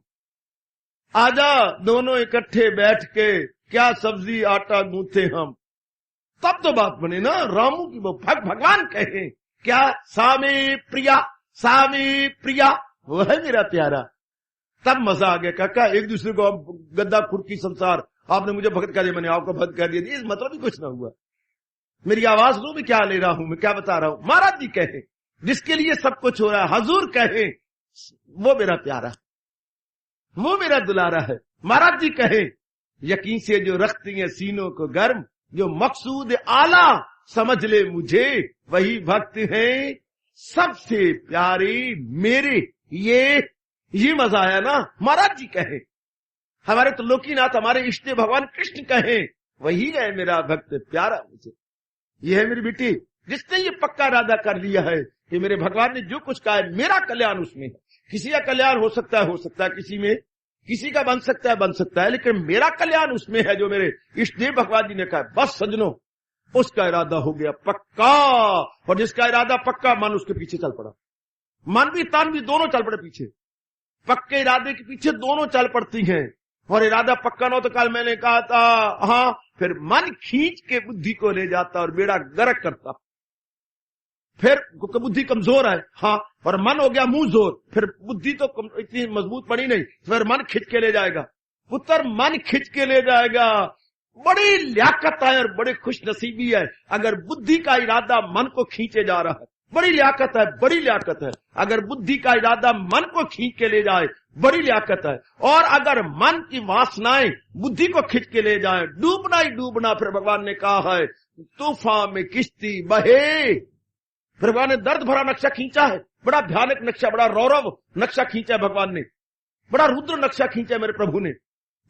आजा दोनों इकट्ठे बैठ के क्या सब्जी आटा गूंथे हम, तब तो बात बने ना। रामू की बहू भगवान कहे क्या, सामे प्रिया वो है मेरा प्यारा, तब मजा आ गया। काका एक दूसरे को गद्दा खुरकी संसार, आपने मुझे भगत कह दिया, मैंने आपको भगत कह दिया, इस मतलब ही कुछ ना हुआ। मेरी आवाज लो, मैं क्या ले रहा हूं, मैं क्या बता रहा हूं। महाराज जी कहे जिसके लिए सब कुछ हो रहा है, हजूर कहे वो मेरा प्यारा, वो मेरा दुलारा है। महाराज जी कहे यकीन से जो रखती है सीनों को गर्म, जो मकसूद आला समझ ले मुझे, वही भक्त है सबसे प्यारे मेरे। ये मजा आया ना। महाराज जी कहे, हमारे तो लोकीनाथ, हमारे इष्ट भगवान कृष्ण कहे वही है मेरा भक्त प्यारा मुझे। ये है मेरी बेटी, जिसने ये पक्का इरादा कर लिया है कि मेरे भगवान ने जो कुछ कहा है मेरा कल्याण उसमें है। किसी का कल्याण हो सकता है किसी में, किसी का बन सकता है, लेकिन मेरा कल्याण उसमें है जो मेरे इष्ट देव भगवान जी ने कहा। बस सजनों, उसका इरादा हो गया पक्का, और जिसका इरादा पक्का, मन उसके पीछे चल पड़ा। मन भी तन भी दोनों चल पड़े पीछे, पक्के इरादे के पीछे दोनों चल पड़ती हैं। और इरादा पक्का ना हो तो कल मैंने कहा था, हाँ, फिर मन खींच के बुद्धि को ले जाता और बेड़ा गर्क करता। फिर बुद्धि कमजोर है, हाँ, और मन हो गया मुंह जोर, फिर बुद्धि तो इतनी मजबूत पड़ी नहीं, फिर मन खींच के ले जाएगा। पुत्र मन खींच के ले जाएगा, बड़ी लियाकत है और बड़ी खुश नसीबी है अगर बुद्धि का इरादा मन को खींचे जा रहा है। बड़ी लियाकत है, बड़ी लियाकत है अगर बुद्धि का इरादा मन को खींच के ले जाए, बड़ी लियाकत है। और अगर मन की वासनाएं बुद्धि को खींच के ले जाए, डूबना ही डूबना। फिर भगवान ने कहा है तूफान में किश्ती बहे। फिर भगवान ने दर्द भरा नक्शा खींचा है, बड़ा भयानक नक्शा, बड़ा रौरव नक्शा खींचा है भगवान ने, बड़ा रुद्र नक्शा खींचा है मेरे प्रभु ने।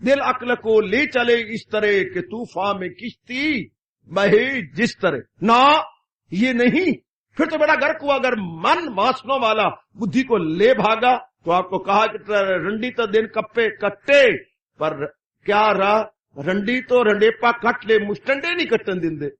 दिल अक्ल को ले चले इस तरह के तूफान में किश्ती बहे जिस तरह। ना ये नहीं, फिर तो बड़ा गर्क हुआ। अगर मन वासनों वाला बुद्धि को ले भागा तो आपको कहा कि रंडी तो दिन कप्पे कट्टे, पर क्या रहा, रंडी तो रंडेपा कट ले, मुस्टंडे नहीं कट्टन दिंदे।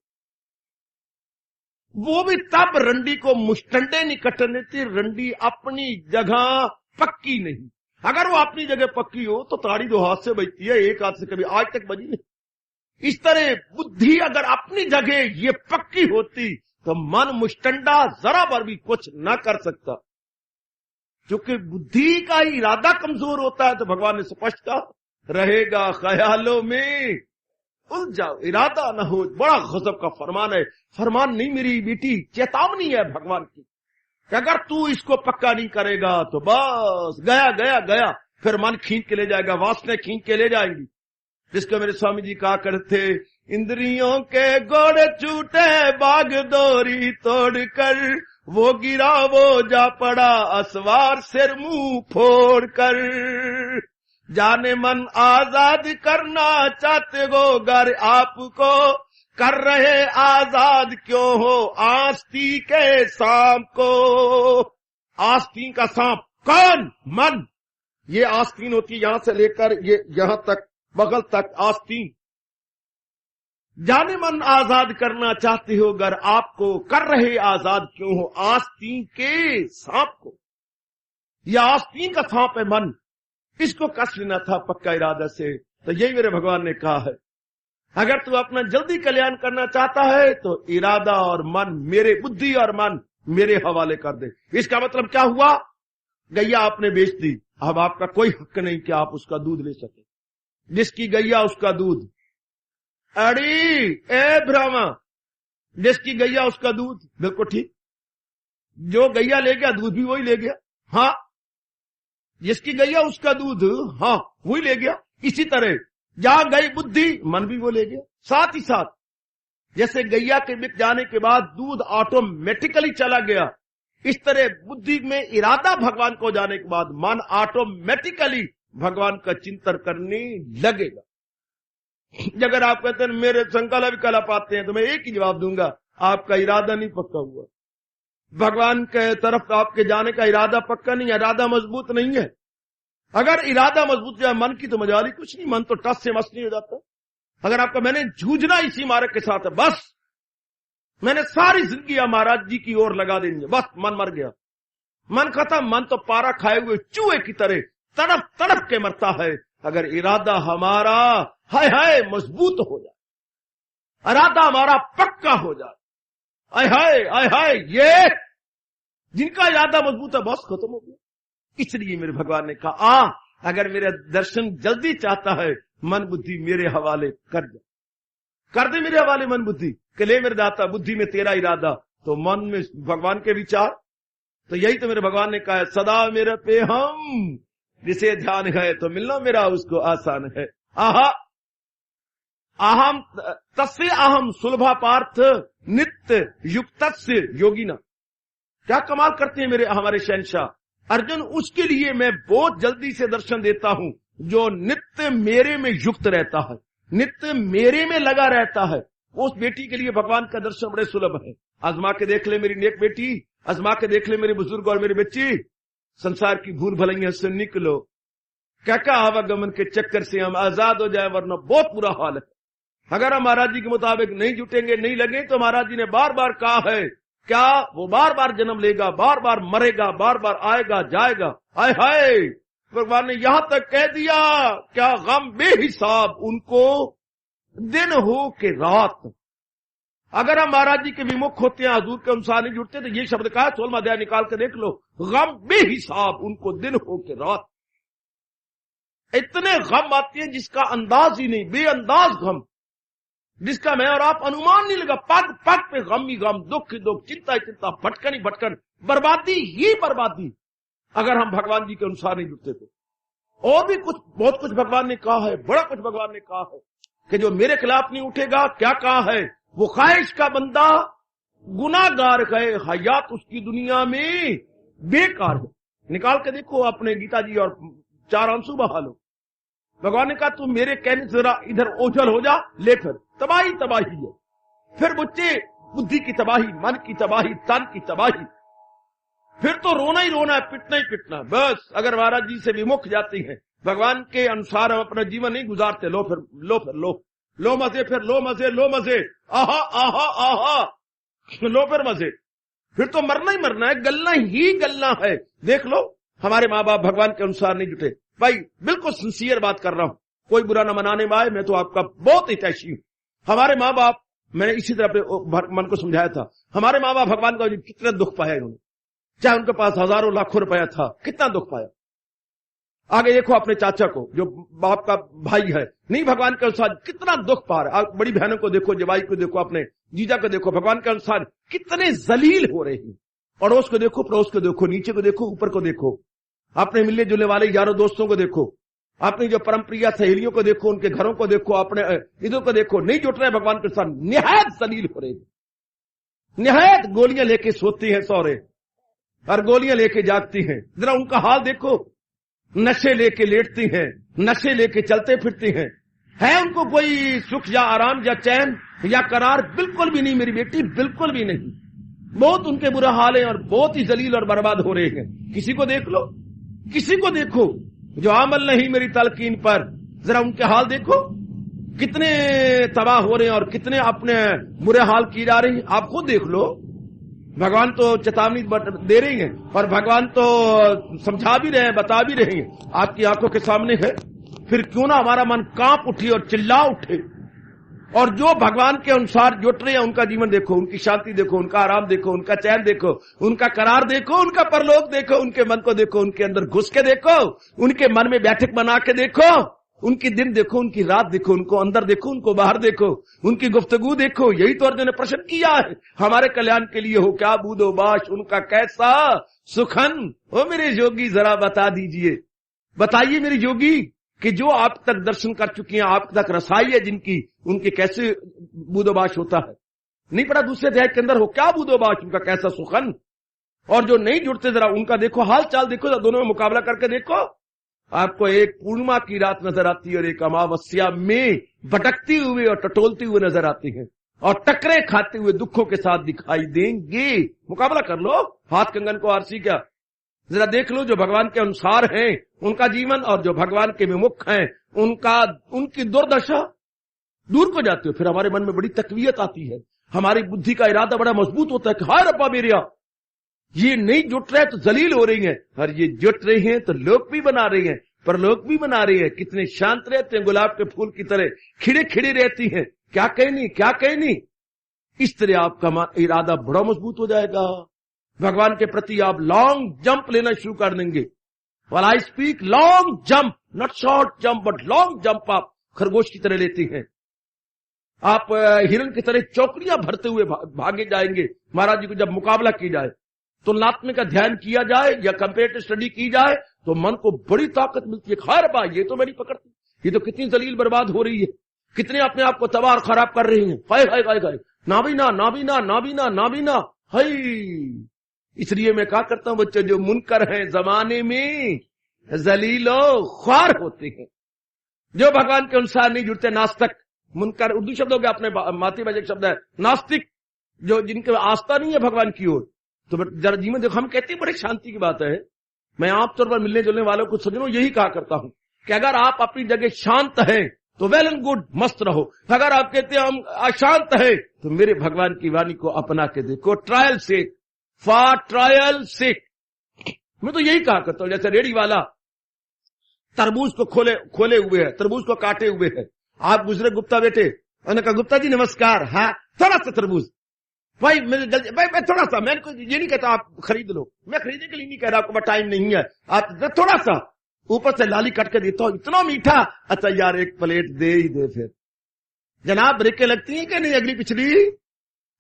वो भी तब रंडी को मुस्टंडे नहीं कट्टन देती, रंडी अपनी जगह पक्की नहीं। अगर वो अपनी जगह पक्की हो तो ताड़ी दो हाथ से बजती है, एक हाथ से कभी आज तक बजी नहीं। इस तरह बुद्धि अगर अपनी जगह ये पक्की होती तो मन मुस्टंडा जरा पर भी कुछ न कर सकता। क्योंकि बुद्धि का इरादा कमजोर होता है तो भगवान ने स्पष्ट कहा रहेगा ख्यालों में उलझाओ, इरादा न हो। बड़ा गजब का फरमान है। फरमान नहीं मेरी बेटी, चेतावनी है भगवान की कि अगर तू इसको पक्का नहीं करेगा तो बस गया गया गया। फिर मन खींच के ले जाएगा, वासना खींच के ले जाएंगी। जिसको मेरे स्वामी जी कहा करते, इंद्रियों के गोड़े छूटे बाग डोरी तोड़कर, वो गिरा वो जा पड़ा असवार सिर मुंह फोड़कर। जाने मन आजाद करना चाहते हो गर आपको, कर रहे आजाद क्यों हो आस्ती के सांप को। आस्तीन का सांप कौन? मन। ये आस्तीन होती है यहां से लेकर ये यहां तक, बगल तक आस्तीन। जाने मन आजाद करना चाहते हो गर आपको, कर रहे आजाद क्यों हो आस्तीन के सांप को। यह आस्तीन का सांप है मन, इसको कस लेना था पक्का इरादा से। तो यही मेरे भगवान ने कहा है, अगर तू अपना जल्दी कल्याण करना चाहता है तो इरादा और मन मेरे, बुद्धि और मन मेरे हवाले कर दे। इसका मतलब क्या हुआ? गैया आपने बेच दी, अब आपका कोई हक नहीं कि आप उसका दूध ले सके। जिसकी गैया उसका दूध। अड़ी ए ब्राह्मण, जिसकी गैया उसका दूध, बिल्कुल ठीक। जो गैया ले गया दूध भी वही ले गया। हाँ, जिसकी गैया उसका दूध, हाँ वही ले गया। इसी तरह जहां गई बुद्धि, मन भी वो ले गया। साथ ही साथ जैसे गैया के बिक जाने के बाद दूध ऑटोमेटिकली चला गया, इस तरह बुद्धि में इरादा भगवान को जाने के बाद मन ऑटोमेटिकली भगवान का चिंतन करने लगेगा। अगर आप कहते हैं मेरे संकल्प विकल्प आते हैं तो मैं एक ही जवाब दूंगा, आपका इरादा नहीं पक्का हुआ। भगवान के तरफ आपके जाने का इरादा पक्का नहीं है, इरादा मजबूत नहीं है। अगर इरादा मजबूत जाए मन की तो मजाल ही कुछ नहीं, मन तो टस से मस नहीं हो जाता। अगर आपका मैंने जूझना इसी मार्ग के साथ है, बस मैंने सारी जिंदगी महाराज जी की ओर लगा देंगे, बस मन मर गया, मन खत्म। मन तो पारा खाए हुए चूहे की तरह तड़प तड़प के मरता है। अगर इरादा हमारा हाय हाय मजबूत हो जाए, इरादा हमारा पक्का हो जाए, हाय हाय हाय हाय, ये जिनका इरादा मजबूत है बस खत्म हो गया। इसलिए मेरे भगवान ने कहा अगर मेरा दर्शन जल्दी चाहता है, मन बुद्धि मेरे हवाले कर दे, कर दे मेरे हवाले मन बुद्धि के ले मेरे दाता, बुद्धि में तेरा इरादा तो मन में भगवान के विचार। तो यही तो मेरे भगवान ने कहा है, सदा मेरे पे हम जिसे ध्यान है तो मिलना मेरा उसको आसान है। आहा अहम तस्य अहम सुलभा पार्थ नित्य युक्त योगिना। क्या कमाल करते हैं मेरे हमारे शहंशाह अर्जुन। उसके लिए मैं बहुत जल्दी से दर्शन देता हूं जो नित्य मेरे में युक्त रहता है, नित्य मेरे में लगा रहता है। उस बेटी के लिए भगवान का दर्शन बड़े सुलभ है। आजमा के देख ले मेरी नेक बेटी, आजमा के देख ले मेरे बुजुर्ग और मेरी बच्ची, संसार की भूल भलाइयों से निकलो। क्या क्या आवागमन के चक्कर से हम आजाद हो जाए, वरना बहुत बुरा हाल है। अगर हम महाराज जी के मुताबिक नहीं जुटेंगे, नहीं लगे, तो महाराज जी ने बार बार कहा है क्या वो बार बार जन्म लेगा, बार बार मरेगा, बार बार आएगा जाएगा। हाय हाय, भगवान ने यहां तक कह दिया क्या गम बेहिसाब उनको दिन हो के रात। अगर हम महाराज जी के विमुख होते हैं, हजूर के अनुसार नहीं जुड़ते, तो ये शब्द कहा 16वां अध्याय निकाल के देख लो, गम बेहिसाब उनको दिन हो के रात। इतने गम आते हैं जिसका अंदाज ही नहीं, बेअंदाज गम। जिसका मैं और आप अनुमान नहीं लगा। पग पग पे गम ही गम, दुख ही दुख, चिंता ही चिंता, भटकन ही भटकन, बर्बादी ही बर्बादी, अगर हम भगवान जी के अनुसार नहीं जुटते तो। और भी कुछ, बहुत कुछ भगवान ने कहा है, बड़ा कुछ भगवान ने कहा है कि जो मेरे खिलाफ नहीं उठेगा, क्या कहा है, वो ख्वाहिश का बंदा गुनाहगार है, हयात उसकी दुनिया में बेकार है। निकाल के देखो अपने गीता जी और 4 आंसू बहा लो। भगवान ने कहा तू मेरे कहने से जरा इधर ओझल हो जा, ले फिर तबाही तबाही है। फिर बच्चे बुद्धि की तबाही, मन की तबाही, तन की तबाही, फिर तो रोना ही रोना है, पिटना ही पिटना। बस अगर महाराज जी से विमुख जाती हैं, भगवान के अनुसार हम अपना जीवन नहीं गुजारते, लो फिर लो फिर लो मजे, फिर लो मजे, लो मजे, आहा आहा आहा, लो फिर मजे, फिर तो मरना ही मरना है, गलना ही गलना है। देख लो हमारे माँ बाप भगवान के अनुसार नहीं जुटे। भाई बिल्कुल सिंसियर बात कर रहा हूं, कोई बुरा न मनाने में आए, मैं तो आपका बहुत हितैषी हूं। हमारे माँ बाप, मैंने इसी तरह अपने मन को समझाया था, हमारे माँ बाप भगवान का कितना दुख पाया इन्होंने, चाहे उनके पास हजारों लाखों रुपया था, कितना दुख पाया। आगे देखो अपने चाचा को जो बाप का भाई है, नहीं भगवान के अनुसार, कितना दुख पा रहा है। बड़ी बहनों को देखो, जवाई को देखो, अपने जीजा को देखो, भगवान के अनुसार कितने जलील हो रहे हैं। अड़ोस को देखो, पड़ोस को देखो, नीचे को देखो, ऊपर को देखो, अपने मिलने जुलने वाले यारों दोस्तों को देखो, अपनी जो परमप्रिय सहेलियों को देखो, उनके घरों को देखो, अपने इधर को देखो, नहीं जुट रहे भगवान के साथ, निहायत जलील हो रहे हैं। निहायत गोलियां लेके सोती हैं सौरे और गोलियां लेके जागती हैं। जरा उनका हाल देखो, नशे लेके लेटती हैं, नशे लेके चलते फिरती हैं। है उनको कोई सुख या आराम या चैन या करार? बिल्कुल भी नहीं मेरी बेटी, बिल्कुल भी नहीं। बहुत उनके बुरा हाल है और बहुत ही जलील और बर्बाद हो रहे हैं। किसी को देख लो, किसी को देखो जो अमल नहीं मेरी तलकीन पर, जरा उनके हाल देखो, कितने तबाह हो रहे हैं और कितने अपने बुरे हाल की जा रहे हैं। आप खुद देख लो। भगवान तो चेतावनी दे रही हैं और भगवान तो समझा भी रहे हैं, बता भी रहे हैं, आपकी आंखों के सामने है। फिर क्यों ना हमारा मन कांप उठे और चिल्ला उठे। और जो भगवान के अनुसार जुट रहे हैं उनका जीवन देखो, उनकी शांति देखो, उनका आराम देखो, उनका चैन देखो, उनका करार देखो, उनका परलोक देखो, उनके मन को देखो, उनके अंदर घुस के देखो, उनके मन में बैठक बना के देखो, उनकी दिन देखो, उनकी रात देखो, उनको अंदर देखो, उनको बाहर देखो, उनकी गुफ्तगू देखो। यही तो अर्जुन ने प्रश्न किया है, हमारे कल्याण के लिए हो क्या बूदो बाश उनका कैसा सुखन। ओ मेरे योगी जरा बता दीजिए, बताइए मेरे योगी कि जो आप तक दर्शन कर चुकी हैं, आप तक रसाई है जिनकी, उनके कैसे बूदोबाश होता है। नहीं पड़ा दूसरे अध्याय के अंदर, हो क्या बूदोबाश उनका कैसा सुखन। और जो नहीं जुड़ते जरा उनका देखो हाल चाल देखो, दोनों में मुकाबला करके देखो। आपको एक पूर्णिमा की रात नजर आती है और एक अमावस्या में भटकती हुए और टटोलती हुए नजर आती है और टकरे खाते हुए दुखों के साथ दिखाई देंगे। मुकाबला कर लो, हाथ कंगन को आरसी क्या। जरा देख लो जो भगवान के अनुसार हैं उनका जीवन और जो भगवान के विमुख हैं उनकी दुर्दशा। दूर को जाते हो फिर हमारे मन में बड़ी तकवीयत आती है, हमारी बुद्धि का इरादा बड़ा मजबूत होता है कि हाय रब्बा मेरिया, ये नहीं जुट रहे तो जलील हो रही हैं, और ये जुट रहे हैं तो लोक भी बना रही हैं, परलोक भी बना रही है। कितने शांत रहते हैं, गुलाब के फूल की तरह खिड़े खिड़े रहती हैं, क्या कहनी क्या कहनी। इस तरह आपका इरादा बड़ा मजबूत हो जाएगा। भगवान के प्रति आप लॉन्ग जंप लेना शुरू कर देंगे। While I speak long jump, not short jump but long jump, आप खरगोश की तरह लेती हैं। आप हिरण की तरह चौकड़ियां भरते हुए भागे जाएंगे। महाराज जी को जब मुकाबला की जाए, तुलनात्मक अध्ययन किया जाए या कंपेरेटिव स्टडी की जाए तो मन को बड़ी ताकत मिलती है। खैर बा, ये तो मेरी पकड़ती, ये तो कितनी जलील बर्बाद हो रही है, कितने अपने आप को तबाह खराब कर रही हैं। हाय हाय हाय हाय, नाबीना नाबीना नाबीना नाबीना हाय। इसलिए मैं क्या करता हूं, बच्चे जो मुनकर हैं जमाने में जलीलो ख्वार होते हैं, जो भगवान के अनुसार नहीं जुड़ते, नास्तिक। मुनकर उर्दू शब्द हो गया, अपने मातृभाषा शब्द है नास्तिक, जो जिनके आस्था नहीं है भगवान की ओर। तो जरा जीवन देखो, हम कहते हैं बड़ी शांति की बात है। मैं आमतौर पर मिलने जुलने वालों को सज्जनों यही कहा करता हूं कि अगर आप अपनी जगह शांत हैं तो वेल एंड गुड, मस्त रहो। अगर आप कहते हैं हम अशांत हैं तो मेरे भगवान की वाणी को अपना के देखो। ट्रायल सेक, फॉर ट्रायल सेक। मैं तो यही कहा करता हूं, जैसे रेडी वाला तरबूज को खोले हुए है, तरबूज को काटे हुए है। आप गुजरे गुप्ता बेटे, मैंने कहा गुप्ता जी नमस्कार, हाँ थोड़ा सा तरबूज भाई, मेरे जल्दी भाई, मैं थोड़ा सा, मैं ये नहीं कहता आप खरीद लो, मैं खरीदने के लिए नहीं कह रहा, आपको टाइम नहीं है, आप थोड़ा सा ऊपर से लाली कट के देता हूं, इतना मीठा, अच्छा यार एक प्लेट दे ही दे। फिर जनाब ब्रेकें लगती हैं कि नहीं, अगली पिछली,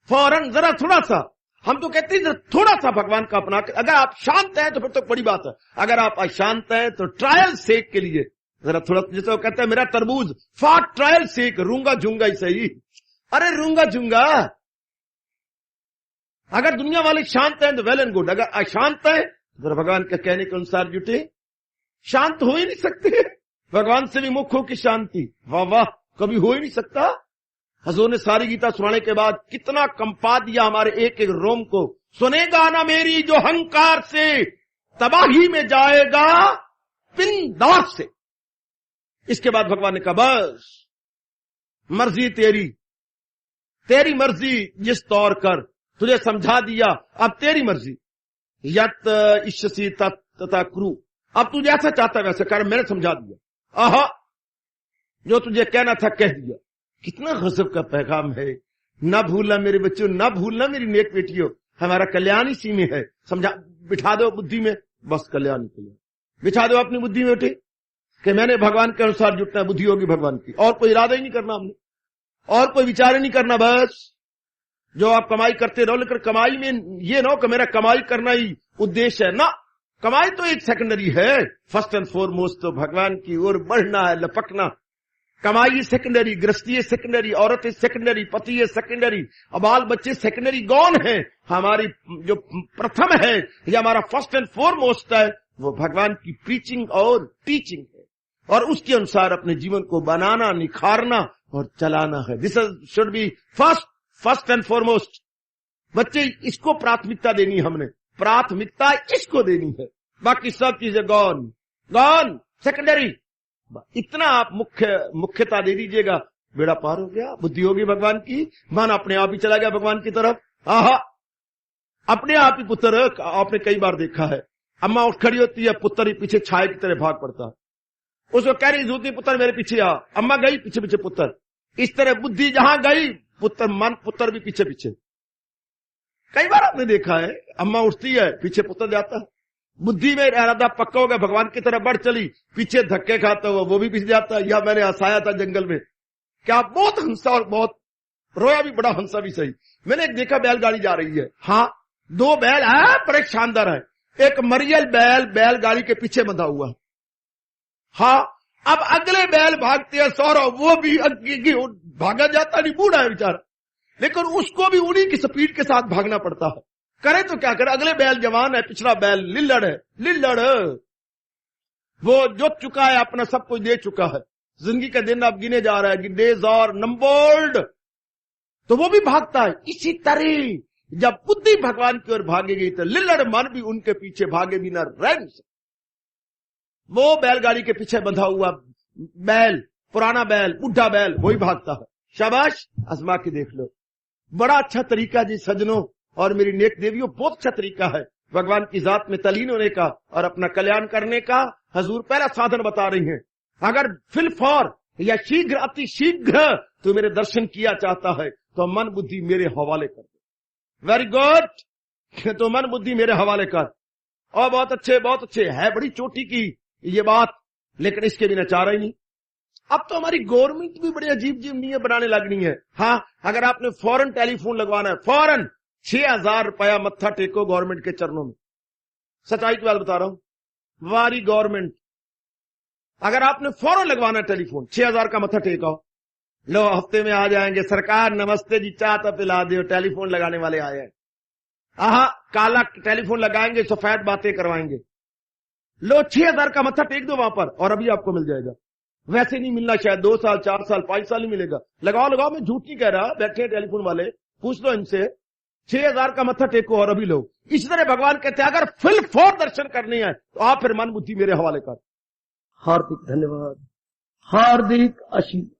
फौरन जरा थोड़ा सा, हम तो कहते हैं थोड़ा सा भगवान का अपना। अगर आप शांत हैं तो फिर तो बड़ी बात है, अगर आप अशांत हैं तो ट्रायल सेक के लिए जरा थोड़ा, जैसे वो कहते हैं मेरा तरबूज फाट ट्रायल सेक, रूंगा झूंगा ही सही। अरे रूंगा झूंगा, अगर दुनिया वाले शांत हैं तो वेल एंड गुड, अगर अशांत है तो भगवान के कहने के अनुसार जुटे, शांत हो ही नहीं सकते, भगवान से विमुख हो की शांति, वाह वाह, कभी हो ही नहीं सकता। हजूर ने सारी गीता सुनाने के बाद कितना कंपा दिया हमारे एक एक रोम को, सुनेगा ना मेरी जो हंकार से तबाही में जाएगा पिंदार से। इसके बाद भगवान ने कहा बस मर्जी तेरी, तेरी मर्जी जिस तौर कर, तुझे समझा दिया, अब तेरी मर्जी, यत इष्यसि तथा क्रू, अब तू जैसा चाहता है वैसे कर, मैंने समझा दिया, आहा जो तुझे कहना था कह दिया। कितना गजब का पैगाम है। ना भूलना मेरे बच्चों, ना भूलना मेरी नेक बेटियों, हमारा कल्याण इसी में है। समझा, बिठा दो बुद्धि में, बस कल्याण ही कल्याण, बिठा दो अपनी बुद्धि में बेटे कि मैंने भगवान के अनुसार जुटना है, बुद्धि होगी भगवान की, और कोई इरादा ही नहीं करना हमने, और कोई विचार ही नहीं करना। बस जो आप कमाई करते रहो, लेकिन कमाई में ये ना हो कि मेरा कमाई करना ही उद्देश्य है ना, कमाई तो एक सेकेंडरी है, फर्स्ट एंड फॉरमोस्ट तो भगवान की ओर बढ़ना है, लपकना। कमाई सेकेंडरी, गृहस्थी सेकेंडरी, औरत सेकेंडरी, पति सेकेंडरी, बाल बच्चे सेकेंडरी, गौन है। हमारी जो प्रथम है या हमारा फर्स्ट एंड फॉरमोस्ट है वो भगवान की प्रीचिंग और टीचिंग है, और उसके अनुसार अपने जीवन को बनाना, निखारना और चलाना है। This should be first and foremost. बच्चे इसको प्राथमिकता देनी है, हमने प्राथमिकता इसको देनी है, बाकी सब चीजें गौन गौन सेकेंडरी। इतना आप मुख्यता दे दीजिएगा, बेड़ा पार हो गया, बुद्धि होगी भगवान की, मन अपने आप ही चला गया भगवान की तरफ। आहा, अपने आप ही पुत्र, आपने कई बार देखा है, अम्मा उठ खड़ी होती है, पुत्र ही पीछे छाए की तरह भाग पड़ता है, उसको कह रही होती पुत्र मेरे पीछे आ, अम्मा गई पीछे पीछे पुत्र, इस तरह बुद्धि जहां गई पुत्र, मन पुत्र भी पीछे पीछे। कई बार आपने देखा है, अम्मा उठती है पीछे पुत्र जाता है, बुद्धि में इरादा पक्का हो गया भगवान की तरफ बढ़ चली, पीछे धक्के खाता हुआ वो भी पीछे जाता है। या मैंने हंसाया था जंगल में, क्या बहुत हंसा और बहुत रोया भी, बड़ा हंसा भी सही। मैंने एक देखा बैलगाड़ी जा रही है, हाँ दो बैल है पर एक शानदार है, एक मरियल बैल बैलगाड़ी के पीछे बंधा हुआ, हाँ अब अगले बैल भागते हैं सौरभ, वो भी भागा जाता नहीं, बूढ़ा है बेचारा, लेकिन उसको भी उन्हीं की स्पीड के साथ भागना पड़ता है। करे तो क्या करे, अगले बैल जवान है, पिछला बैल लिल्लड़ है, लिल्लड़ वो जुट चुका है, अपना सब कुछ दे चुका है, जिंदगी का दिन अब गिने जा रहा है, डेज आर नंबर्ड, तो वो भी भागता है। इसी तरह जब बुद्धि भगवान की ओर भागेगी तो लिल्लड़ मन भी उनके पीछे भागे बिना रह नहीं सकते। वो बैलगाड़ी के पीछे बंधा हुआ बैल, पुराना बैल, बुढ़ा बैल, वही भागता है। शाबाश, आजमा के देख लो, बड़ा अच्छा तरीका जी सजनों और मेरी नेक देवियों, बहुत अच्छा तरीका है भगवान की जात में तलीन होने का और अपना कल्याण करने का। हजूर पहला साधन बता रही हैं, अगर फिलफौर या शीघ्र अति शीघ्र तो मेरे दर्शन किया चाहता है तो मन बुद्धि मेरे हवाले कर दे। वेरी गुड, तो मन बुद्धि मेरे हवाले कर। और बहुत अच्छे है, बड़ी चोटी की ये बात, लेकिन इसके बिना चारा ही नहीं। अब तो हमारी गवर्नमेंट भी बड़ी अजीब अजीब नियम बनाने लगनी है। हाँ, अगर आपने फौरन टेलीफोन लगवाना है, फौरन 6,000 रुपया मत्था टेको गवर्नमेंट के चरणों में। सच्चाई की बात बता रहा हूं, वारी गवर्नमेंट, अगर आपने फौरन लगवाना है टेलीफोन, 6,000 का मत्था टेकाओ, लो हफ्ते में आ जाएंगे, सरकार नमस्ते जी, चाह तो पिला दो, टेलीफोन लगाने वाले आए हैं। आहा, काला टेलीफोन लगाएंगे, सफेद बातें करवाएंगे, लो 6,000 का मत्था टेक दो वहां पर, और अभी आपको मिल जाएगा। वैसे नहीं मिलना, शायद 2 साल 4 साल 5 साल ही मिलेगा। लगाओ, मैं झूठ नहीं कह रहा, बैठे टेलीफोन वाले, पूछ लो इनसे, 6,000 का मत्था टेको और अभी लो। इस तरह भगवान कहते हैं अगर फिल फौर दर्शन करनी है तो आप फिर मन बुद्धि मेरे हवाले कर। हार्दिक धन्यवाद, हार्दिक आशीर्वाद।